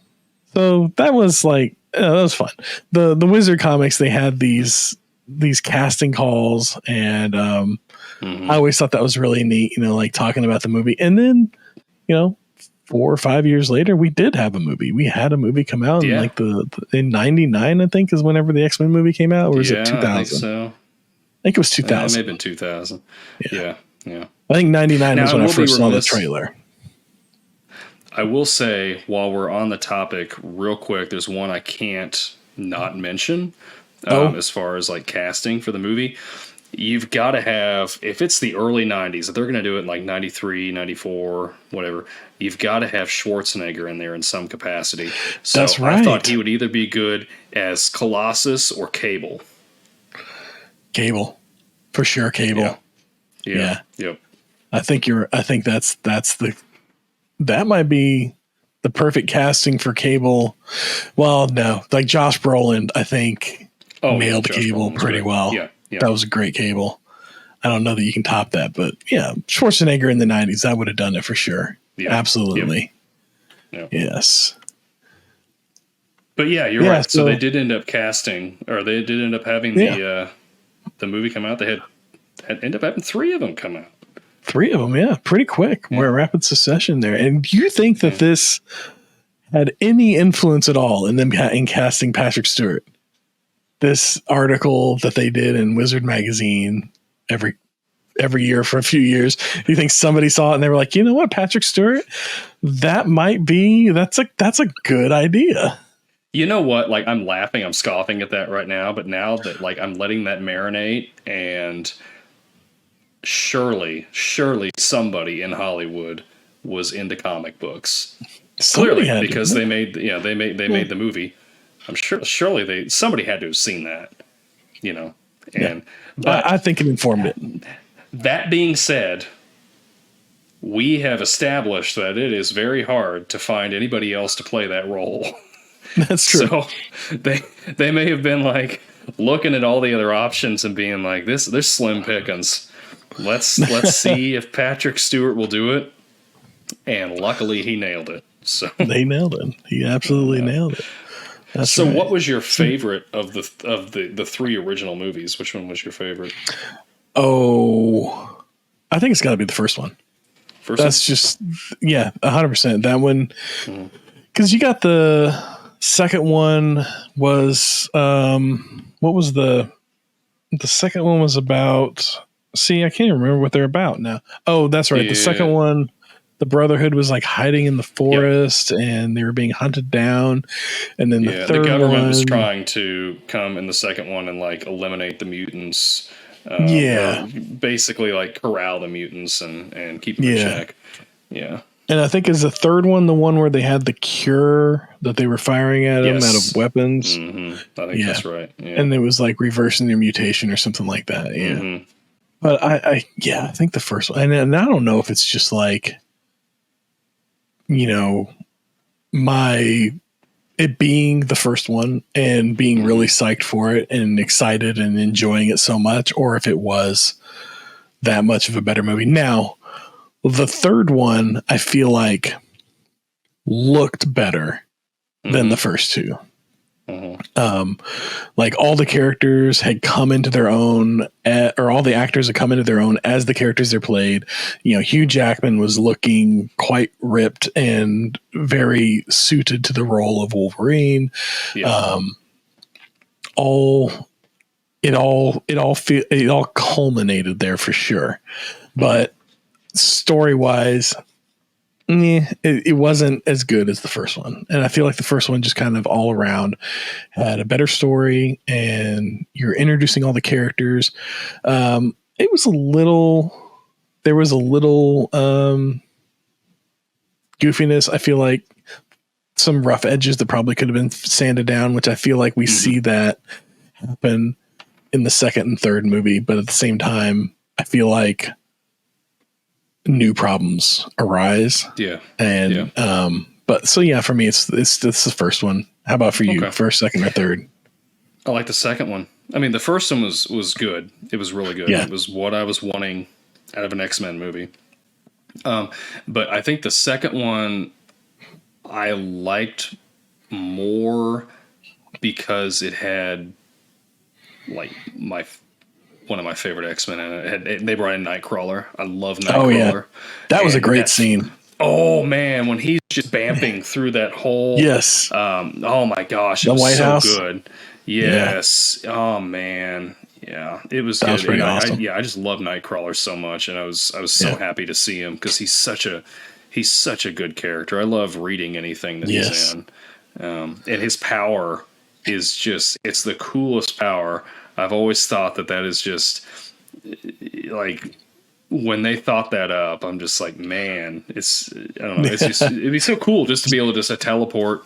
So that was like that was fun. The Wizard comics, they had these casting calls, and I always thought that was really neat, like talking about the movie. And then, 4 or 5 years later, we did have a movie. We had a movie come out in like in 99, I think, is whenever the X-Men movie came out, or was it 2000? I think so. I think it was 2000. It may have been 2000. Yeah. I think 99 was when I first saw the trailer. I will say, while we're on the topic, real quick, there's one I can't not mention as far as like casting for the movie. You've got to have, if it's the early 90s, if they're going to do it in like 93, 94, whatever, you've got to have Schwarzenegger in there in some capacity. So that's right. I thought he would either be good as Colossus or Cable. Cable. For sure, Cable. Yeah. Yep. I think that might be the perfect casting for Cable. Well, no, like Josh Brolin, I think nailed Cable pretty well. Yeah. That was a great Cable. I don't know that you can top that, but yeah, Schwarzenegger in the 90s, I would have done it for sure. Yeah. Absolutely. Yep. Yes. But yeah, you're right. So they did end up casting, or they did end up having the movie come out. They had ended up having 3 of them come out. 3 of them, yeah, pretty quick. We're rapid succession there. And do you think that this had any influence at all in them in casting Patrick Stewart? This article that they did in Wizard magazine every year for a few years. Do you think somebody saw it and they were like, you know what, Patrick Stewart, that's a good idea. You know what? Like, I'm laughing, I'm scoffing at that right now, but now that like I'm letting that marinate, and surely somebody in Hollywood was into comic books. Clearly, because they made the movie. I'm sure somebody had to have seen that, but I think it informed it. That being said, we have established that it is very hard to find anybody else to play that role. That's true. So they may have been like looking at all the other options and being like, there's slim pickings. Let's see if Patrick Stewart will do it. And luckily he nailed it. So they nailed it. He absolutely nailed it. That's right. What was your favorite of the 3 original movies? Which one was your favorite? Oh, I think it's got to be the first one. That's just 100%. That one, because you got the second one was what was the second one was about? See, I can't even remember what they're about now. Oh, that's right. Yeah. The second one, the Brotherhood was like hiding in the forest and they were being hunted down. And then the third government was trying to come in the second one and like eliminate the mutants. Basically like corral the mutants and keep them in check. Yeah. And I think is the third one the one where they had the cure that they were firing at them out of weapons? Mm-hmm. I think that's right. Yeah. And it was like reversing their mutation or something like that. Yeah. Mm-hmm. But I think the first one, and I don't know if it's just like, it being the first one and being really psyched for it and excited and enjoying it so much, or if it was that much of a better movie. Now, the third one, I feel like looked better than the first 2. Like all the characters had come into their own, or all the actors had come into their own as the characters they played. Hugh Jackman was looking quite ripped and very suited to the role of Wolverine. Yeah. It all culminated there for sure, but story wise, it wasn't as good as the first one. And I feel like the first one just kind of all around had a better story and you're introducing all the characters. There was a little goofiness, I feel like, some rough edges that probably could have been sanded down, which I feel like we see that happen in the second and third movie. But at the same time, I feel like new problems arise. Yeah. And, but so yeah, for me, it's the first one. How about for you? Okay. First, second, or third? I like the second one. I mean, the first one was good. It was really good. Yeah. It was what I was wanting out of an X-Men movie. But I think the second one I liked more because it had like one of my favorite X-Men in it. They brought in Nightcrawler. I love Nightcrawler. Oh yeah, that was a great scene. Oh man, when he's just bamping through that whole oh my gosh, it was White so House. good. Yes. Yeah. Oh man. Yeah, it was that good. was pretty awesome. I just love Nightcrawler so much, and I was so happy to see him because he's such a good character. I love reading anything that he's in, and his power is it's the coolest power. I've always thought that is just like when they thought that up, I'm just like, man, I don't know, it's just it'd be so cool just to be able to just teleport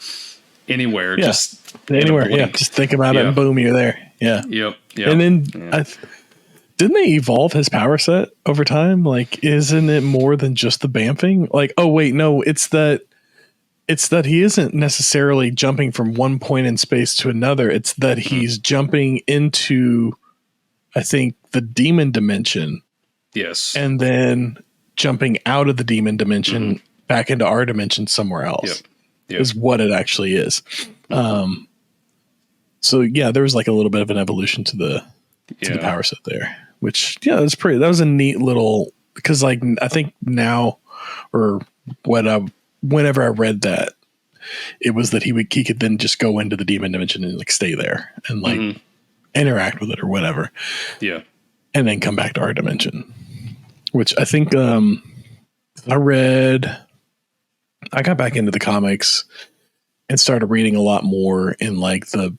anywhere, just anywhere. Yeah, just think about it, and boom, you're there. Yeah. Yep. And then didn't they evolve his power set over time? Like, isn't it more than just the bamfing? Like, oh wait, no, it's that he isn't necessarily jumping from one point in space to another. It's that he's jumping into, I think, the demon dimension. Yes. And then jumping out of the demon dimension back into our dimension somewhere else. Yep. Is what it actually is. So yeah, there was like a little bit of an evolution to the power set there, which that was a neat little, because like I think now or whenever I read that, it was that he could then just go into the demon dimension and like stay there and like interact with it or whatever. Yeah. And then come back to our dimension, which I think I got back into the comics and started reading a lot more in like the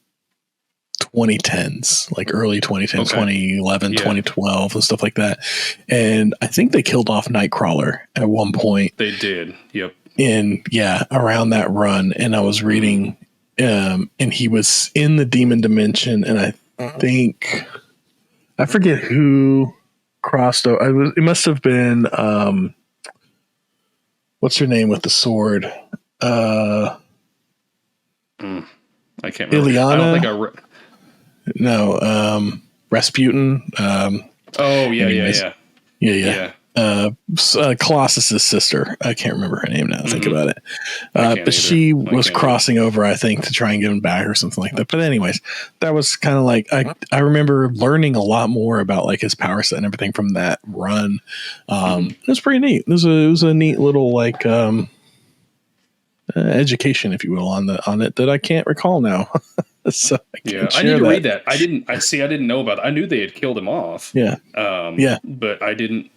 2010s, like early 2010s, 2011, 2012 and stuff like that. And I think they killed off Nightcrawler at one point. They did. Yep. Around that run. And I was reading, and he was in the demon dimension. And I think, I forget who crossed over. It must have been, what's her name with the sword? I can't remember. Ileana? I don't think No, Rasputin. Yeah. Colossus's sister. I can't remember her name now. Think about it. But she was crossing over, I think, to try and get him back or something like that. But anyways, that was kind of like I remember learning a lot more about like his power set and everything from that run. It was pretty neat. It was a neat little like education, if you will, on it that I can't recall now. So I need to read that. I didn't know about it. I knew they had killed him off. But I didn't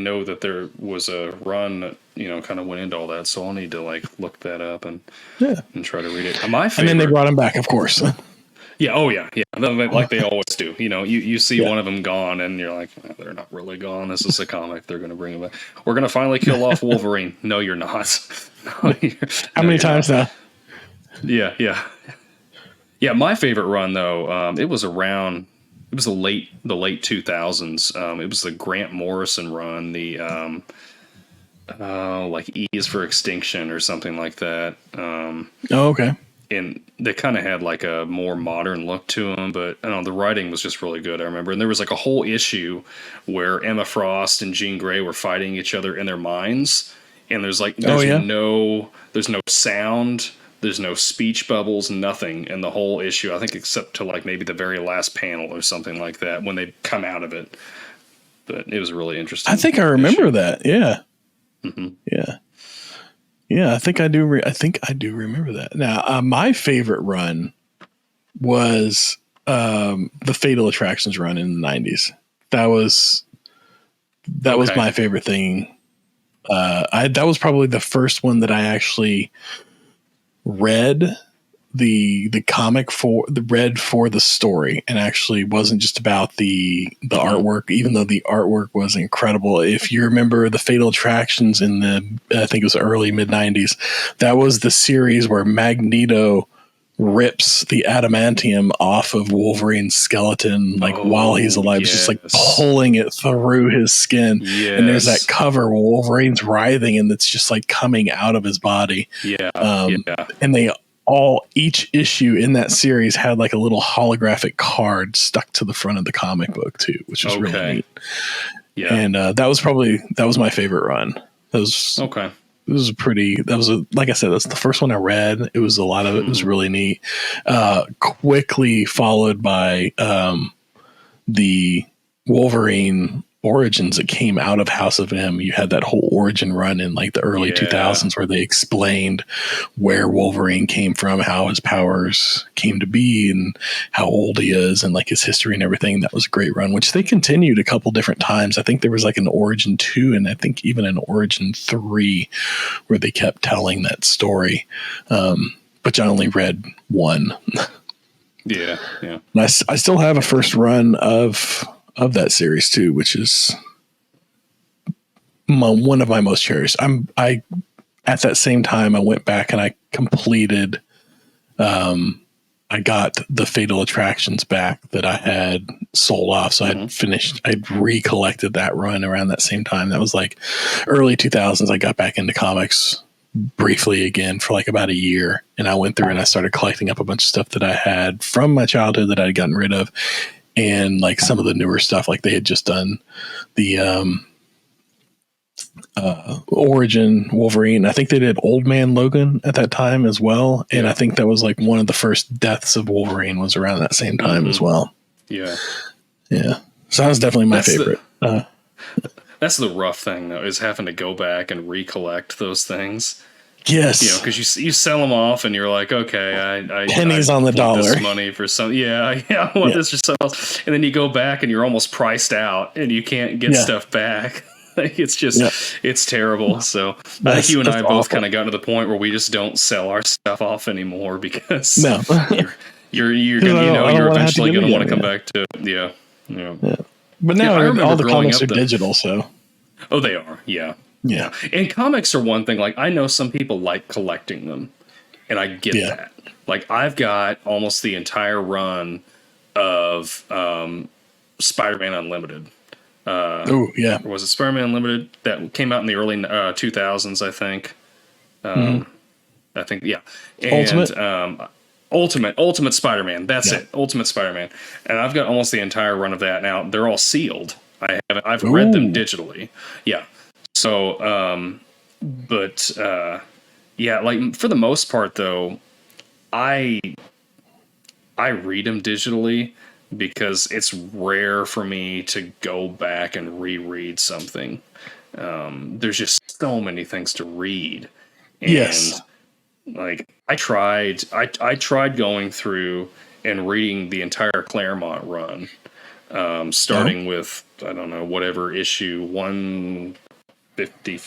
know that there was a run that kind of went into all that. So I'll need to like look that up and try to read it. My favorite, and then they brought him back, of course. Like they always do. You see one of them gone, and you're like, they're not really gone. This is a comic. They're going to bring him back. We're going to finally kill off Wolverine. No, you're not. How many times now? Yeah, my favorite run though, it was the late 2000s. It was the Grant Morrison run, the like E is for Extinction or something like that. Okay. And they kind of had like a more modern look to them, but I don't know, the writing was just really good. I remember, and there was like a whole issue where Emma Frost and Jean Grey were fighting each other in their minds, and there's no sound. There's no speech bubbles, nothing in the whole issue, I think, except to like maybe the very last panel or something like that when they come out of it. But it was really interesting. I think I remember that. Yeah. Yeah. Yeah. I think I do. I think I do remember that. Now, my favorite run was the Fatal Attractions run in the 90s. That was my favorite thing. That was probably the first one that I actually read the comic for the read for the story, and actually wasn't just about the artwork, even though the artwork was incredible. If you remember the Fatal Attractions in the, I think it was early mid 90s, that was the series where Magneto rips the adamantium off of Wolverine's skeleton, like while he's alive. It's just like pulling it through his skin. Yes. And there's that cover where Wolverine's writhing and it's just like coming out of his body. And they each issue in that series had like a little holographic card stuck to the front of the comic book too, which was really neat. And that was my favorite run. That was like I said, that's the first one I read. It was a lot of it was really neat. Quickly followed by the Wolverine origins that came out of House of M. You had that whole origin run in like the early 2000s where they explained where Wolverine came from, how his powers came to be, and how old he is, and like his history and everything. That was a great run, which they continued a couple different times. I think there was like an Origin 2 and I think even an Origin 3 where they kept telling that story. But I only read one. And I still have a first run of that series too, which is one of my most cherished. I at that same time I went back and I completed. I got the Fatal Attractions back that I had sold off, so I'd recollected that run around that same time. That was like early 2000s. I got back into comics briefly again for like about a year, and I went through and I started collecting up a bunch of stuff that I had from my childhood that I'd gotten rid of. And like some of the newer stuff, like they had just done the Origin Wolverine. I think they did Old Man Logan at that time as well. And I think that was like one of the first deaths of Wolverine was around that same time as well. Yeah. So that was definitely my favorite. That's the rough thing though, is having to go back and recollect those things. Yes, because you sell them off and you're like, okay, I pennies on the dollar. This money for some, I want this for something else, and then you go back and you're almost priced out and you can't get stuff back. Like it's just it's terrible. So I think you and I both kind of got to the point where we just don't sell our stuff off anymore because you're eventually going to want to come back to it. But now all the comics are digital, so they are. Yeah. And comics are one thing. Like, I know some people like collecting them, and I get that. Like, I've got almost the entire run of Spider-Man Unlimited. Or was it Spider-Man Unlimited? That came out in the early 2000s, I think. I think, And Ultimate Spider-Man. That's it. Ultimate Spider-Man. And I've got almost the entire run of that. Now, they're all sealed. I've read them digitally. Yeah. So, like for the most part though, I read them digitally because it's rare for me to go back and reread something. There's just so many things to read. And like I tried going through and reading the entire Claremont run, starting with, I don't know, whatever issue 150.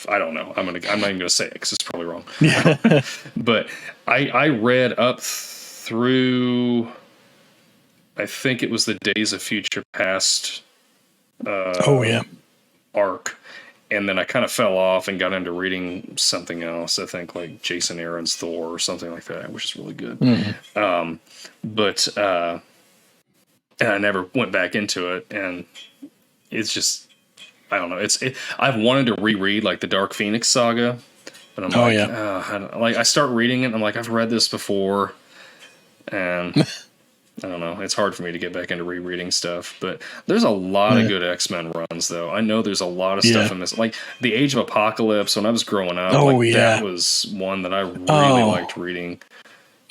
I don't know. I'm not even gonna say it because it's probably wrong. But I read up through, I think it was the Days of Future Past arc, and then I kind of fell off and got into reading something else. I think like Jason Aaron's Thor or something like that, which is really good. But and I never went back into it, and it's just, I don't know. I've wanted to reread like the Dark Phoenix saga, but I'm I start reading it and I'm like, I've read this before, and I don't know. It's hard for me to get back into rereading stuff, but there's a lot of good X-Men runs though. I know there's a lot of stuff in this, like the Age of Apocalypse when I was growing up. That was one that I really liked reading.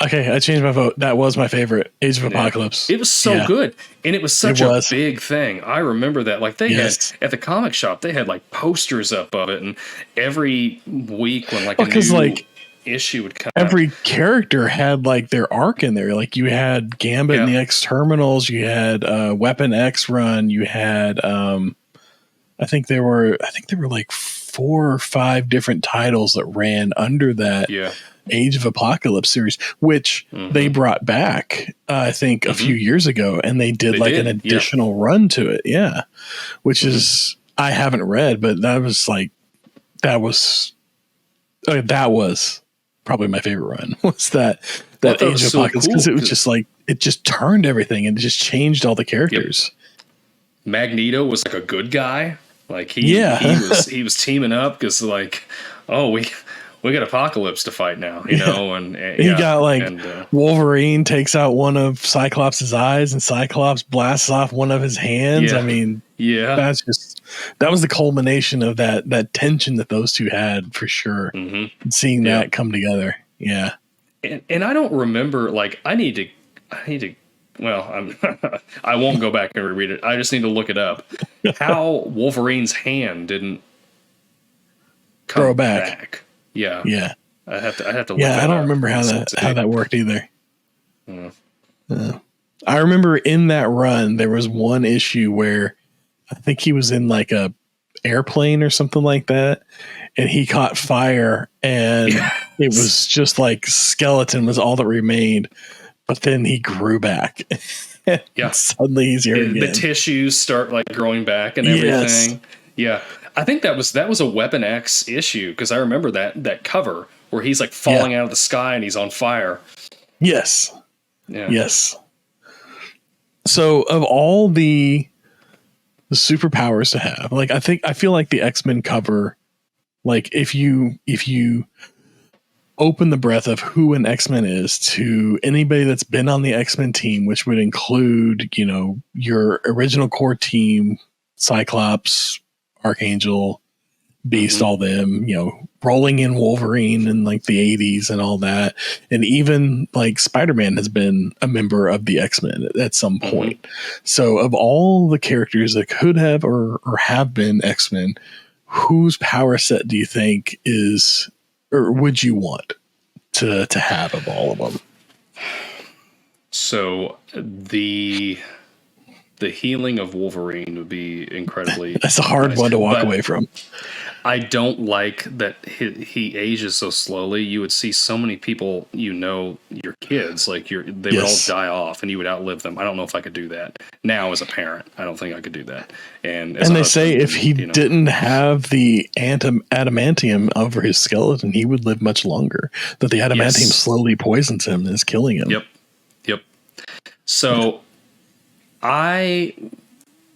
Okay, I changed my vote. That was my favorite, Age of Apocalypse. It was so good, and it was such a big thing. I remember that. Like they had at the comic shop, they had like posters up of it, and every week when like a new issue would come, every character had like their arc in there. Like you had Gambit and the X-Terminals, you had Weapon X run, you had I think there were like 4 or 5 different titles that ran under that. Age of Apocalypse series, which they brought back, I think, a few years ago, and they did an additional run to it. Yeah. Which is, I haven't read, but that was probably my favorite run, was that Age of Apocalypse, because it was just it just turned everything and it just changed all the characters. Yep. Magneto was like a good guy. Like he was teaming up because we got Apocalypse to fight now, you know, and he got Wolverine takes out one of Cyclops' eyes and Cyclops blasts off one of his hands. Yeah. I mean, that was the culmination of that tension that those two had, for sure. Mm-hmm. Seeing that come together. Yeah. And I don't remember, I need to, well, I won't go back and reread it. I just need to look it up. How Wolverine's hand didn't grow back. Yeah. Yeah. I have to look that I don't remember how that worked either. I remember in that run, there was one issue where I think he was in a airplane or something like that, and he caught fire, and it was just skeleton was all that remained. But then he grew back. Suddenly he's here again. The tissues start growing back and everything. Yeah. I think that was a Weapon X issue, because I remember that cover where he's falling out of the sky and he's on fire. Yes. Yeah. Yes. So of all the superpowers to have, I feel like the X-Men cover, if you open the breadth of who an X-Men is to anybody that's been on the X-Men team, which would include, your original core team, Cyclops, Archangel, Beast, all them, rolling in Wolverine in the 80s and all that. And even Spider-Man has been a member of the X-Men at some point. So of all the characters that could have or have been X-Men, whose power set do you think is, or would you want to have of all of them? So the healing of Wolverine would be incredibly. That's a hard one to walk away from. I don't like that he ages so slowly. You would see so many people, your kids, they would all die off, and you would outlive them. I don't know if I could do that now as a parent. I don't think I could do that. And they say if he didn't have the adamantium over his skeleton, he would live much longer. That the adamantium slowly poisons him and is killing him. Yep. So I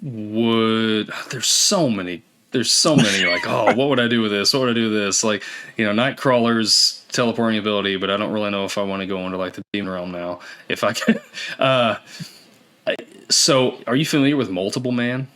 would. There's so many, what would I do with this? What would I do with this? Nightcrawler's teleporting ability, but I don't really know if I want to go into the demon realm now. If I can. So are you familiar with Multiple Man?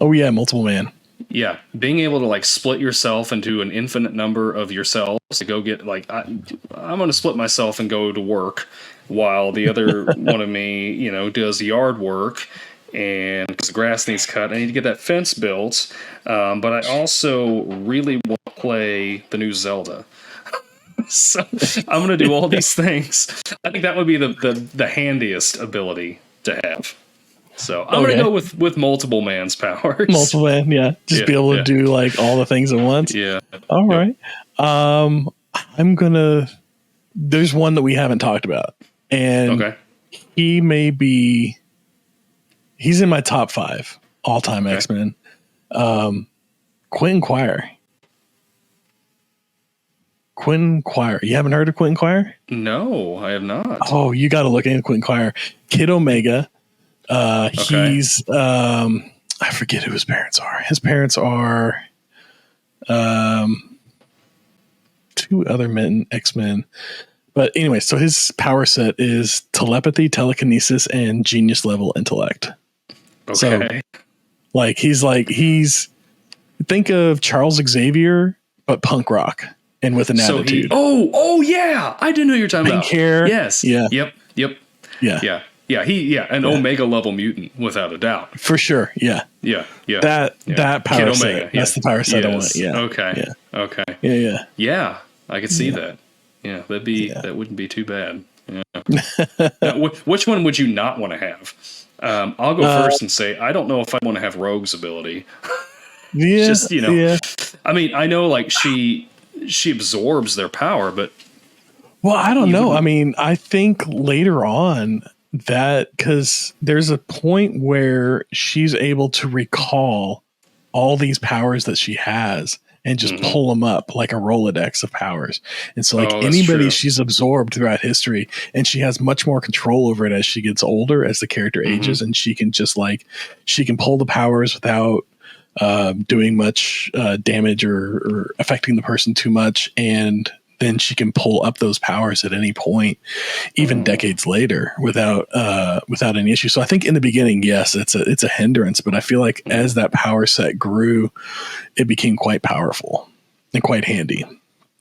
Oh yeah, Multiple Man. Yeah. Being able to split yourself into an infinite number of yourselves to go get I'm going to split myself and go to work while the other one of me, does yard work. And because the grass needs cut, I need to get that fence built. But I also really want to play the new Zelda. So I'm going to do all these things. I think that would be the handiest ability to have. So I'm going to go with Multiple Man's powers. Multiple Man, yeah. Just be able to do all the things at once. Yeah. All right. I'm going to... There's one that we haven't talked about. And he may be... He's in my top 5 all-time X-Men. Quentin Quire. Quentin Quire. You haven't heard of Quentin Quire? No, I have not. Oh, you got to look into Quentin Quire. Kid Omega. He's I forget who his parents are. His parents are 2 other men, X-Men. But anyway, so his power set is telepathy, telekinesis, and genius level intellect. Okay. So, he's think of Charles Xavier, but punk rock and with an attitude. Oh yeah, I do know what you're talking about. Pink hair. Yes. Yeah. Yep. Yeah. An Omega level mutant without a doubt. For sure. Yeah. Yeah. That power Kid set. Omega. That's the power set I want. Yeah. Okay. Yeah. Okay. Yeah. Yeah. I could see that. Yeah. That wouldn't be too bad. Yeah. Now, which one would you not want to have? I'll go first and say I don't know if I want to have Rogue's ability. Yeah. Just I mean, I know she absorbs their power, but Well, I don't know. I mean, I think later on that, because there's a point where she's able to recall all these powers that she has and just pull them up like a Rolodex of powers. And so like anybody she's absorbed throughout history, and she has much more control over it as she gets older, as the character ages, and she can just like, she can pull the powers without doing much damage or affecting the person too much. And then she can pull up those powers at any point, even decades later, without any issue. So I think in the beginning, yes, it's a hindrance, but I feel like as that power set grew, it became quite powerful and quite handy.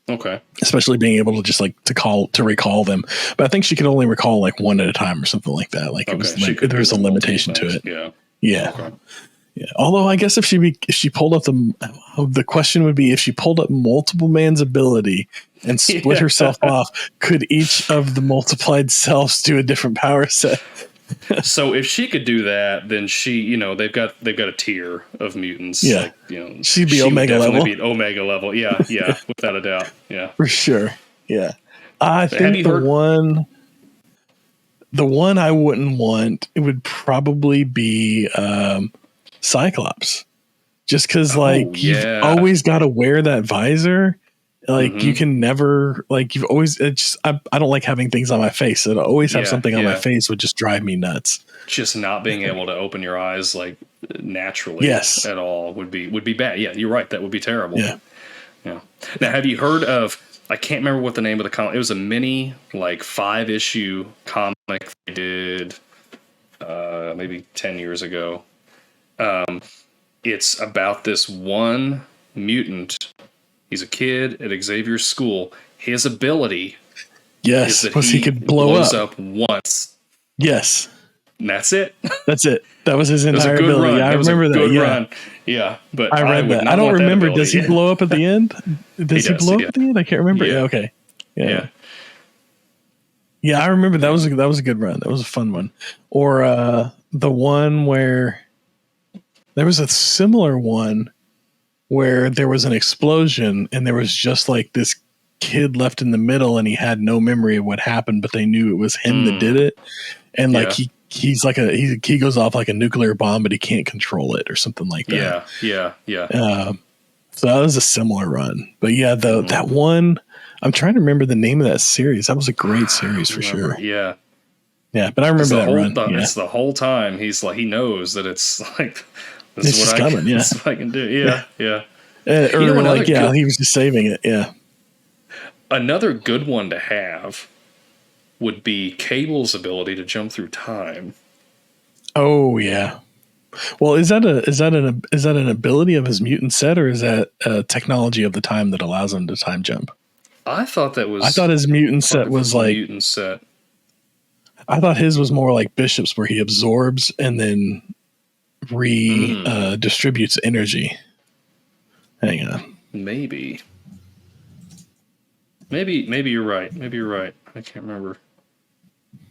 Okay. Especially being able to just like to recall them. But I think she could only recall like one at a time or something like that. Like it was like there was a limitation to it. Yeah. Yeah. Okay. Yeah. Although I guess if she pulled up the question would be, if she pulled up multiple man's ability and split herself off, could each of the multiplied selves do a different power set? So if she could do that, then she, they've got a tier of mutants. Yeah. Like, she'd be Omega level. Be Omega level. Yeah. Yeah. Without a doubt. Yeah. For sure. Yeah. I think the one I wouldn't want, it would probably be Cyclops, just because you've always got to wear that visor. Like you can never, like you've always, I don't like having things on my face. So to always have something on my face would just drive me nuts. Just not being able to open your eyes like naturally at all would be bad. Yeah, you're right. That would be terrible. Yeah. Yeah. Now, have you heard of, I can't remember what the name of the comic, it was a mini, like 5-issue comic they did maybe 10 years ago. It's about this one mutant. He's a kid at Xavier's school. His ability is that he could blows up once. Yes. And that's it. That's it. That was his entire ability. I remember that. Yeah. Run. Yeah. But I read that. I don't remember. Does he blow up at the end? Does he blow up at the end? I can't remember. Yeah. Okay. Yeah. Yeah, I remember that was a good run. That was a fun one. Or the one where there was a similar one where there was an explosion and there was just like this kid left in the middle and he had no memory of what happened, but they knew it was him that did it. And like he's like he goes off like a nuclear bomb, but he can't control it or something like that. Yeah. So that was a similar run. But yeah, that one, I'm trying to remember the name of that series. That was a great series for sure. Yeah. Yeah, but I remember that run. It's the whole time he's like, he knows that it's like, this is what coming. This is what I can do. Yeah. He was just saving it. Yeah. Another good one to have would be Cable's ability to jump through time. Oh yeah. Well, is that an ability of his mutant set, or is that a technology of the time that allows him to time jump? I thought his mutant set was like mutant set. I thought his was more like Bishop's, where he absorbs and then distributes energy. Hang on. Maybe you're right. I can't remember.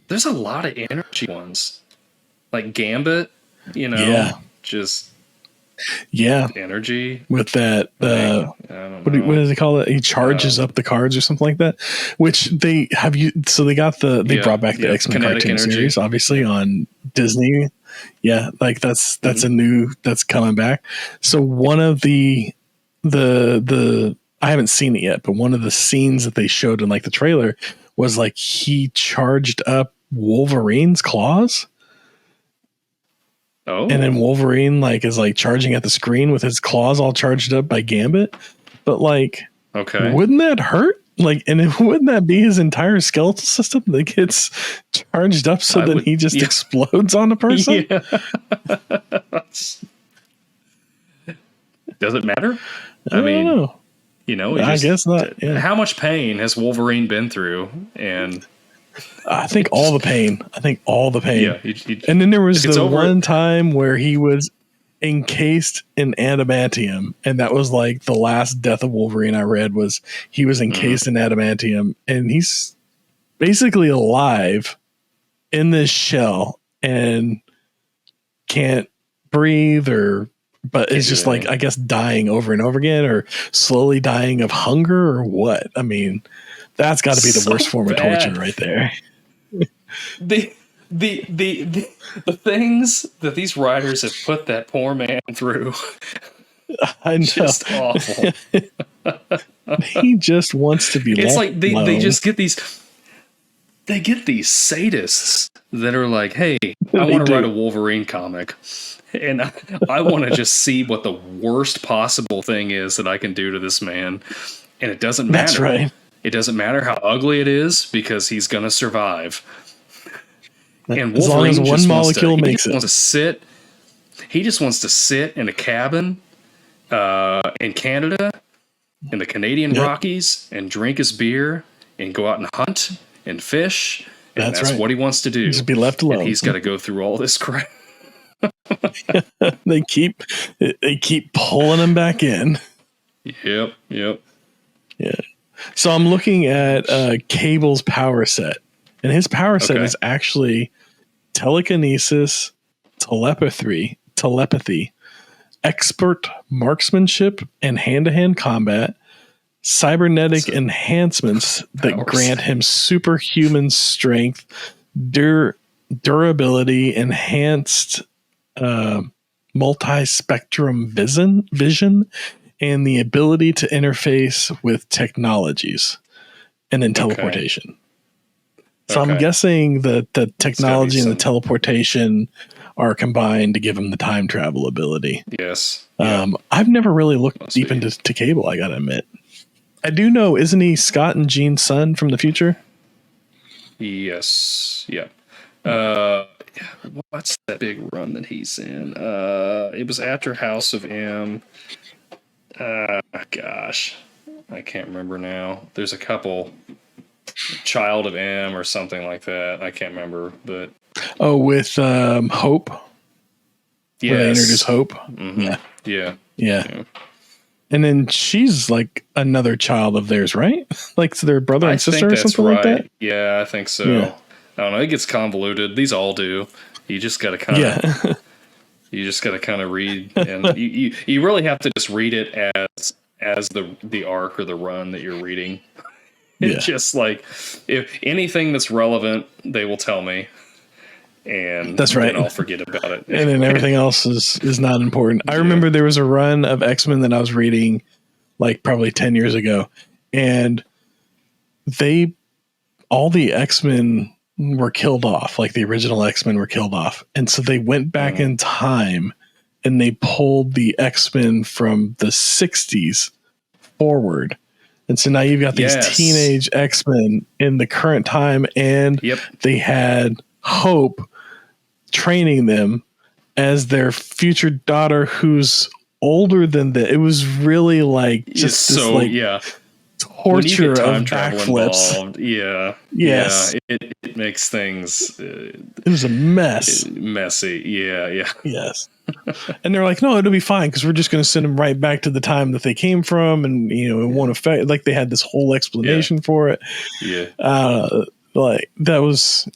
There's a lot of energy ones. Like Gambit, just energy with that. What does he call it? He charges up the cards or something like that. Which they have you. So they got they brought back the X-Men cartoon series, obviously on Disney. Yeah, like that's that's coming back. So one of the I haven't seen it yet, but one of the scenes that they showed in like the trailer was like he charged up Wolverine's claws. Oh. And then Wolverine like is like charging at the screen with his claws all charged up by Gambit. But like, wouldn't that hurt? Like, and wouldn't that be his entire skeletal system that gets charged up so that he just explodes on a person? Yeah. Does it matter? I mean, don't know. I guess not. Yeah. How much pain has Wolverine been through? And I think all the pain. Yeah. And then there was the one time where he was encased in adamantium, and that was like the last death of Wolverine I read was he was encased in adamantium, and he's basically alive in this shell and can't breathe but it's just like, I guess, dying over and over again, or slowly dying of hunger or what. I mean, That's got to be the worst form of torture right there. The things that these writers have put that poor man through. I know. Just awful. He just wants to be. It's like they just get these. They get these sadists that are like, "Hey, I want to write a Wolverine comic, and I want to just see what the worst possible thing is that I can do to this man, and it doesn't matter. That's right. It doesn't matter how ugly it is because he's gonna survive." And Wolverine, as long as one molecule makes it, he just wants to sit in a cabin in Canada, in the Canadian Rockies, and drink his beer and go out and hunt and fish. And that's right. What he wants to do. Just be left alone. And he's got to go through all this crap. They keep pulling him back in. Yep. Yeah. So I'm looking at Cable's power set, and his power set is actually telekinesis, telepathy, expert marksmanship and hand-to-hand combat, cybernetic enhancements that grant him superhuman strength, durability, enhanced multi-spectrum vision, and the ability to interface with technologies, and then teleportation. So I'm guessing that the technology and the teleportation are combined to give him the time travel ability. Yes. I've never really looked deep into Cable, I gotta admit. I do know, isn't he Scott and Jean's son from the future? Yes. Yeah. What's that big run that he's in? It was after House of M. Gosh, I can't remember now. There's a couple, Child of M or something like that. I can't remember, but with Hope. Yes. Where they introduce Hope. Mm-hmm. Yeah. And then she's like another child of theirs, right? Like their brother and sister or something like that? Yeah, I think so. Yeah. I don't know. It gets convoluted. These all do. You just got to kind of you just got to kind of read, and you really have to just read it as the arc or the run that you're reading. It's just like, if anything that's relevant, they will tell me. And that's right. Then I'll forget about it. And then everything else is not important. I remember there was a run of X-Men that I was reading like probably 10 years ago, and all the X-Men were killed off. Like the original X-Men were killed off. And so they went back in time and they pulled the X-Men from the 60s forward. And so now you've got these teenage X-Men in the current time, and they had Hope training them as their future daughter who's older than that. It was really like just this torture of backflips. Yeah, it makes things it was a mess. Messy. Yes. And they're like, no, it'll be fine because we're just going to send them right back to the time that they came from, and it won't affect. Like they had this whole explanation for it. Like that was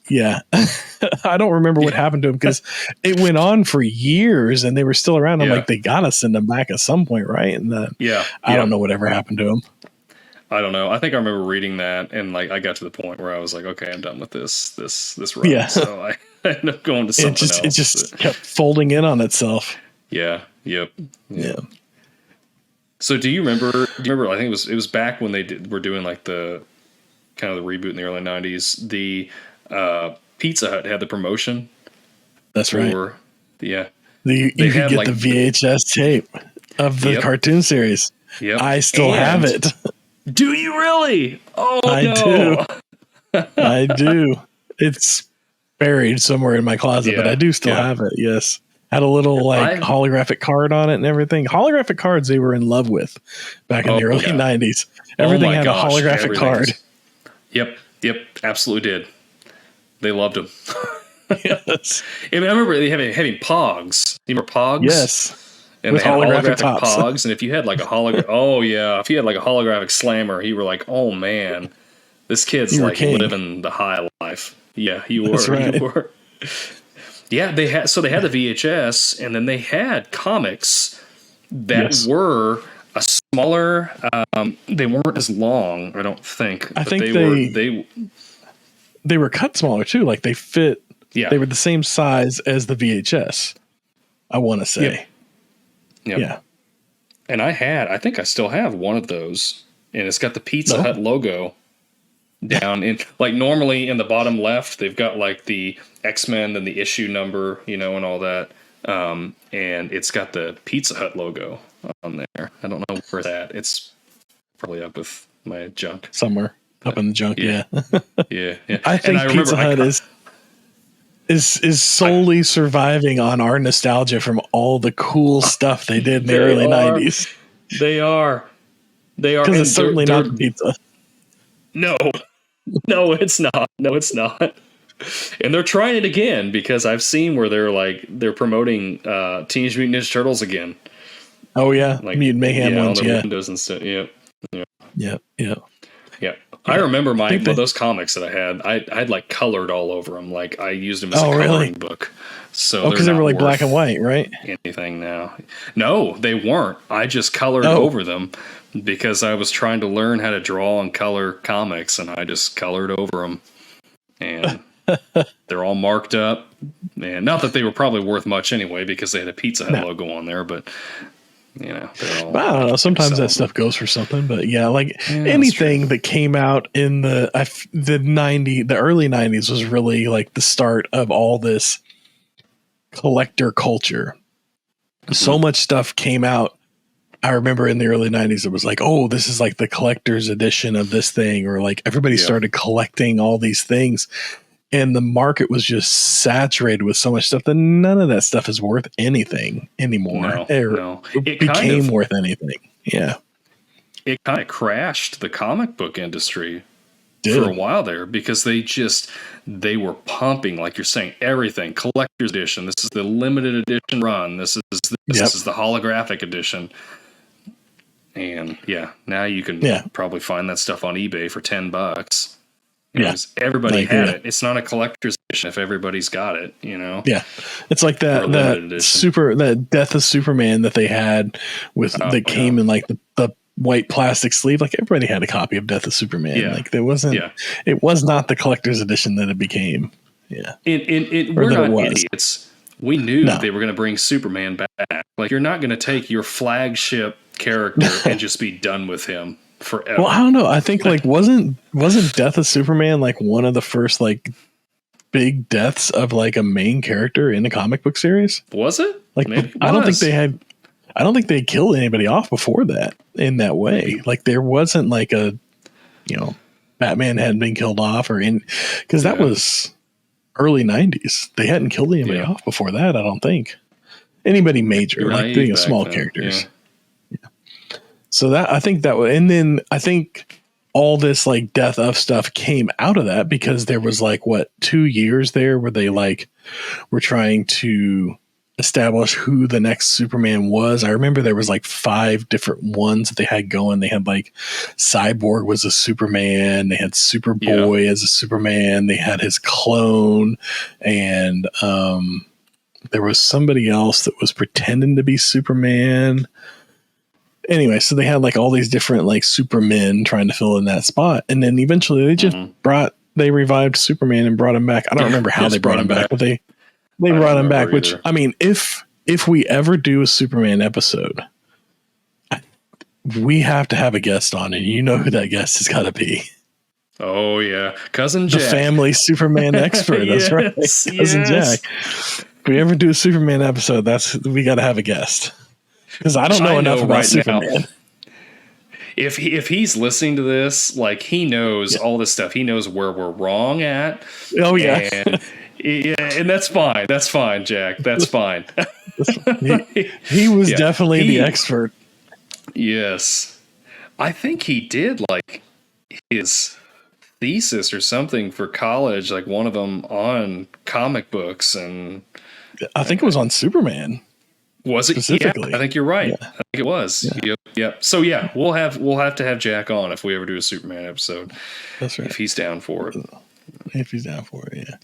I don't remember what happened to him because it went on for years and they were still around. I'm like, they gotta send them back at some point, right? And then I don't know whatever happened to him. I don't know. I think I remember reading that, and like I got to the point where I was like, okay, I'm done with this run. Yeah. So I ended up going to something else. It just kept folding in on itself. Yeah. So do you remember? I think it was back when were doing like the kind of the reboot in the early 90s. The Pizza Hut had the promotion. That's right. You could get the VHS tape of the cartoon series. Yep. I still have it. Do you really? Oh, do. I do. It's buried somewhere in my closet, but I do still have it. Yes. Had a little holographic card on it and everything. Holographic cards they were in love with back in the early 90s. Everything had a holographic card. Yep, absolutely did. They loved them. Yes. I remember having Pogs. You remember Pogs? Yes. And with they had holographic Pogs, and if you had like a if you had like a holographic Slammer, you were like, oh man, this kid's like living the high life. Yeah, you were. That's right. You were. Yeah, they had the VHS, and then they had comics that were a smaller. They weren't as long, I don't think. I think they were cut smaller too. Like they fit. Yeah, they were the same size as the VHS. I want to say. Yep. Yeah. And I think I still have one of those, and it's got the Pizza Hut logo down in, like, normally in the bottom left, they've got like the X-Men and the issue number, and all that. And it's got the Pizza Hut logo on there. I don't know where it's at. It's probably up with my junk somewhere up in the junk. Yeah. Yeah. I think Pizza Hut is solely surviving on our nostalgia from all the cool stuff they did in the early 90s. They are. Because it's certainly not the pizza. No, it's not. No, it's not. And they're trying it again, because I've seen where they're promoting Teenage Mutant Ninja Turtles again. Oh yeah, like Mutant Mayhem ones. On the yeah, windows and stuff. Yeah. I remember those comics that I had. I had like colored all over them. Like I used them as a coloring book. So because they were like black and white, right? Anything now? No, they weren't. I just colored over them because I was trying to learn how to draw and color comics, and I just colored over them. And they're all marked up. And not that they were probably worth much anyway, because they had a Pizza Hut logo on there, but. They're all, I don't know. Sometimes that stuff goes for something, but anything that came out in the early 90s was really like the start of all this collector culture. Mm-hmm. So much stuff came out. I remember in the early 90s, it was like, oh, this is like the collector's edition of this thing, or like everybody started collecting all these things. And the market was just saturated with so much stuff that none of that stuff is worth anything anymore. No. It became worth anything. Yeah. It kind of crashed the comic book industry for a while there, because they were pumping, like you're saying, everything. Collector's edition. This is the limited edition run. This is the holographic edition. And now you can probably find that stuff on eBay for $10. Everybody had it. It's not a collector's edition if everybody's got it, Yeah, it's like that Death of Superman that they had came in like the white plastic sleeve. Like everybody had a copy of Death of Superman. Yeah. Like there wasn't. Yeah. It was not the collector's edition that it became. Yeah, we're not idiots. We knew they were going to bring Superman back. Like you're not going to take your flagship character and just be done with him forever. Well, I don't know. I think like wasn't Death of Superman like one of the first like big deaths of like a main character in the comic book series? Was it? Like I don't think they killed anybody off before that in that way. Like there wasn't like a Batman hadn't been killed off because that was early 90s. They hadn't killed anybody off before that, I don't think. Anybody major, like being a small characters. Yeah. So that I think that was, and then I think all this like death of stuff came out of that because there was like 2 years there where they like were trying to establish who the next Superman was. I remember there was like 5 different ones that they had going. They had like Cyborg was a Superman. They had Superboy as a Superman. They had his clone, and there was somebody else that was pretending to be Superman. Anyway, so they had like all these different like Supermen trying to fill in that spot. And then eventually they just they revived Superman and brought him back. I don't remember how they brought him back, but they brought him back, which I mean, if we ever do a Superman episode, we have to have a guest on, and you know who that guest has got to be. Oh yeah. Cousin Jack. The family Superman expert. That's right. Cousin Jack. If we ever do a Superman episode, we got to have a guest. Because I don't know enough about Superman. Now, if he's listening to this, like he knows all this stuff. He knows where we're wrong at. Oh yeah, and that's fine. That's fine, Jack. That's fine. he was definitely the expert. Yes, I think he did like his thesis or something for college. Like one of them on comic books, and I think it was on Superman. Was it specifically? Yeah, I think you're right. Yeah. I think it was. Yeah. Yep. So we'll have to have Jack on if we ever do a Superman episode. That's right. If he's down for it. Yeah.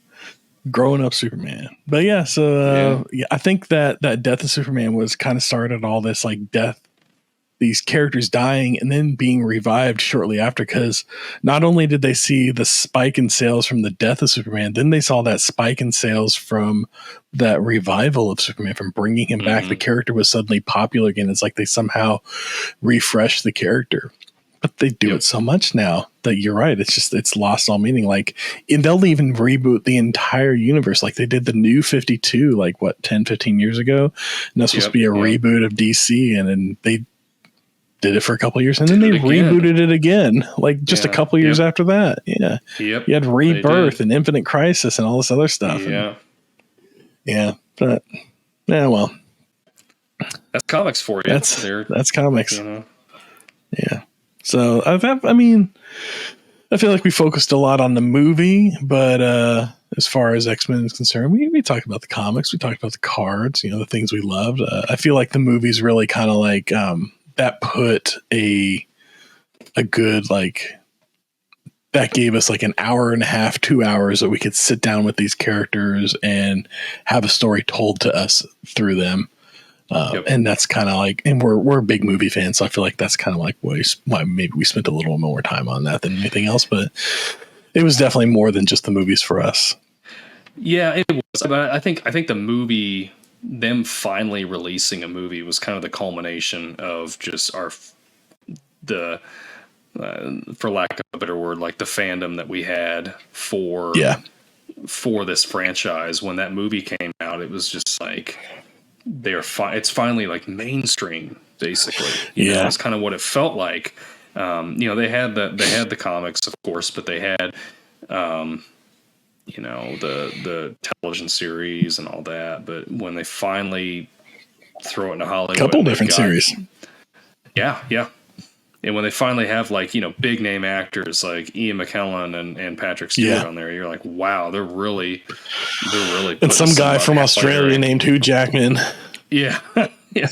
Growing up Superman. But yeah, so I think that Death of Superman was kind of started all this like death these characters dying and then being revived shortly after, because not only did they see the spike in sales from the death of Superman, then they saw that spike in sales from that revival of Superman, from bringing him back. The character was suddenly popular again. It's like they somehow refreshed the character, but they do it so much now that you're right. It's lost all meaning. Like, and they'll even reboot the entire universe. Like they did the New 52, like 10, 15 years ago. And that's supposed to be a reboot of DC. And then they did it for a couple of years, and then they rebooted it again, like just a couple of years after that. Yeah. Yep. You had Rebirth and Infinite Crisis and all this other stuff. Yeah. But well, that's comics for you. That's comics. You know? Yeah. So I feel like we focused a lot on the movie, but as far as X-Men is concerned, we talked about the comics, we talked about the cards, the things we loved. I feel like the movie's really kind of like that put a good, like, that gave us like an hour and a half, 2 hours that we could sit down with these characters and have a story told to us through them. And that's kind of like, and we're big movie fans, so I feel like that's kind of like why maybe we spent a little more time on that than anything else, but it was definitely more than just the movies for us. Yeah, it was. But I think the movie, them finally releasing a movie, was kind of the culmination of just for lack of a better word, like the fandom that we had for this franchise. When that movie came out, it was just like it's finally like mainstream, basically. That's kind of what it felt like. They had the comics, of course, but they had the television series and all that. But when they finally throw it into Hollywood, a couple different series. Yeah. And when they finally have big name actors like Ian McKellen and Patrick Stewart on there, you're like, wow, they're really and some guy from Australia named Hugh Jackman. Yeah. Yeah.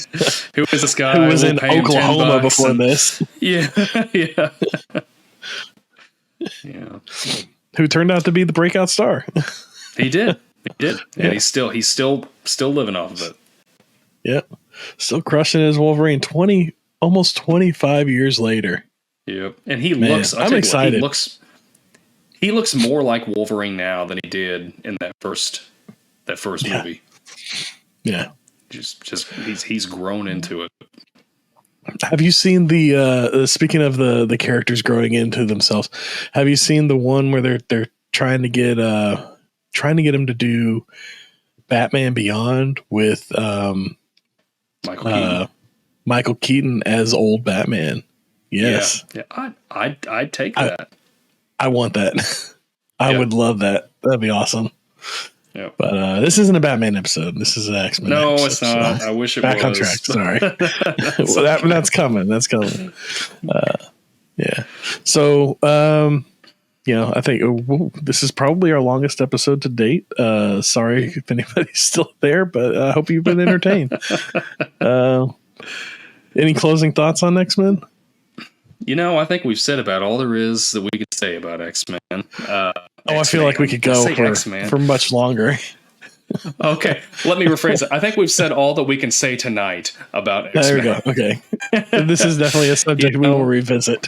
Who is this guy? Who was in Oklahoma before this? Yeah. Yeah. Who turned out to be the breakout star. He did. And he's still living off of it. Yep. Still crushing his Wolverine almost 25 years later. Yep. And he looks, I'm excited. He looks more like Wolverine now than he did in that first movie. Yeah. Just he's grown into it. Have you seen the speaking of the characters growing into themselves, have you seen the one where they're trying to get him to do Batman Beyond with Michael Keaton as old Batman? Yes. Yeah. I'd take that. I want that. I would love that. That'd be awesome. Yeah. But this isn't a Batman episode. This is an X-Men. No, episode, it's not. So I wish it back was. on track. Sorry. Well, that's coming. That's coming. Yeah. So, I think this is probably our longest episode to date. Sorry if anybody's still there, but I hope you've been entertained. Any closing thoughts on X-Men? I think we've said about all there is that we could say about X-Men. I feel like we could go for much longer. Okay, let me rephrase it. I think we've said all that we can say tonight about X-Men. There we go. Okay. This is definitely a subject we will revisit.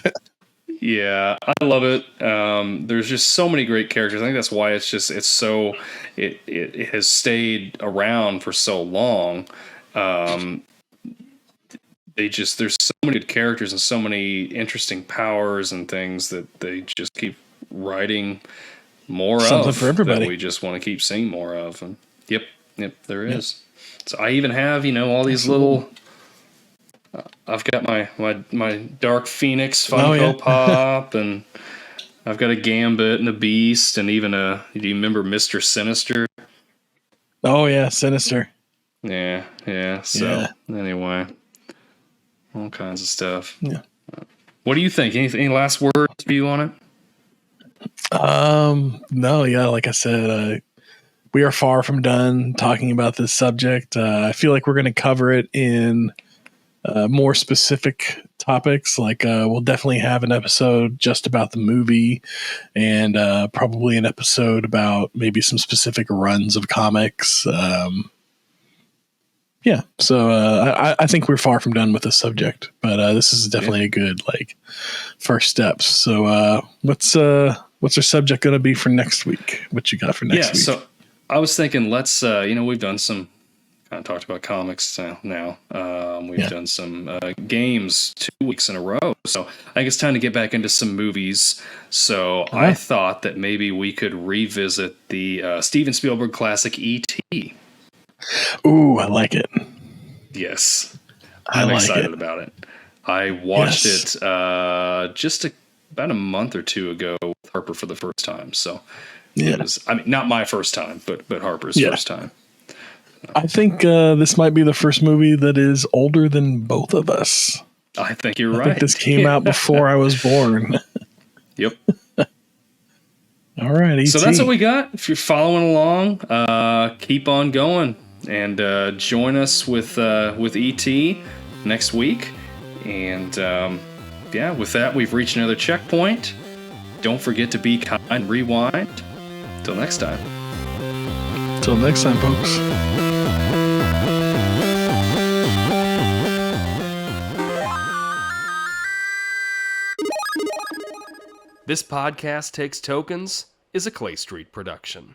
Yeah, I love it. There's just so many great characters. I think that's why it has stayed around for so long. There's so many good characters and so many interesting powers and things that they just keep writing more Something of for everybody. that we just want to keep seeing more of. And yep, there is. So I even have, all these little. I've got my Dark Phoenix Funko Pop, and I've got a Gambit and a Beast, and even do you remember Mr. Sinister? Oh yeah, Sinister. Yeah. So anyway, all kinds of stuff. Yeah. What do you think? Any last words for you on it? No, like I said, we are far from done talking about this subject. I feel like we're going to cover it in more specific topics. Like we'll definitely have an episode just about the movie, and probably an episode about maybe some specific runs of comics. Yeah, so I think we're far from done with this subject, but this is definitely a good first steps. So what's our subject going to be for next week? What you got for next week? So I was thinking, let's we've done some kind of talked about comics now. We've done some games 2 weeks in a row, so I think it's time to get back into some movies. So I thought that maybe we could revisit the Steven Spielberg classic E.T. Ooh, I like it. Yes. I'm excited about it. I watched it just about a month or two ago with Harper for the first time. So it was, not my first time, but Harper's first time. I think this might be the first movie that is older than both of us. I think you're right. I think this came out before I was born. Yep. All right, E.T. So that's what we got. If you're following along, keep on going. And join us with E.T. next week. And with that, we've reached another checkpoint. Don't forget to be kind, rewind. Till next time. Till next time, folks. This podcast takes tokens is a Clay Street production.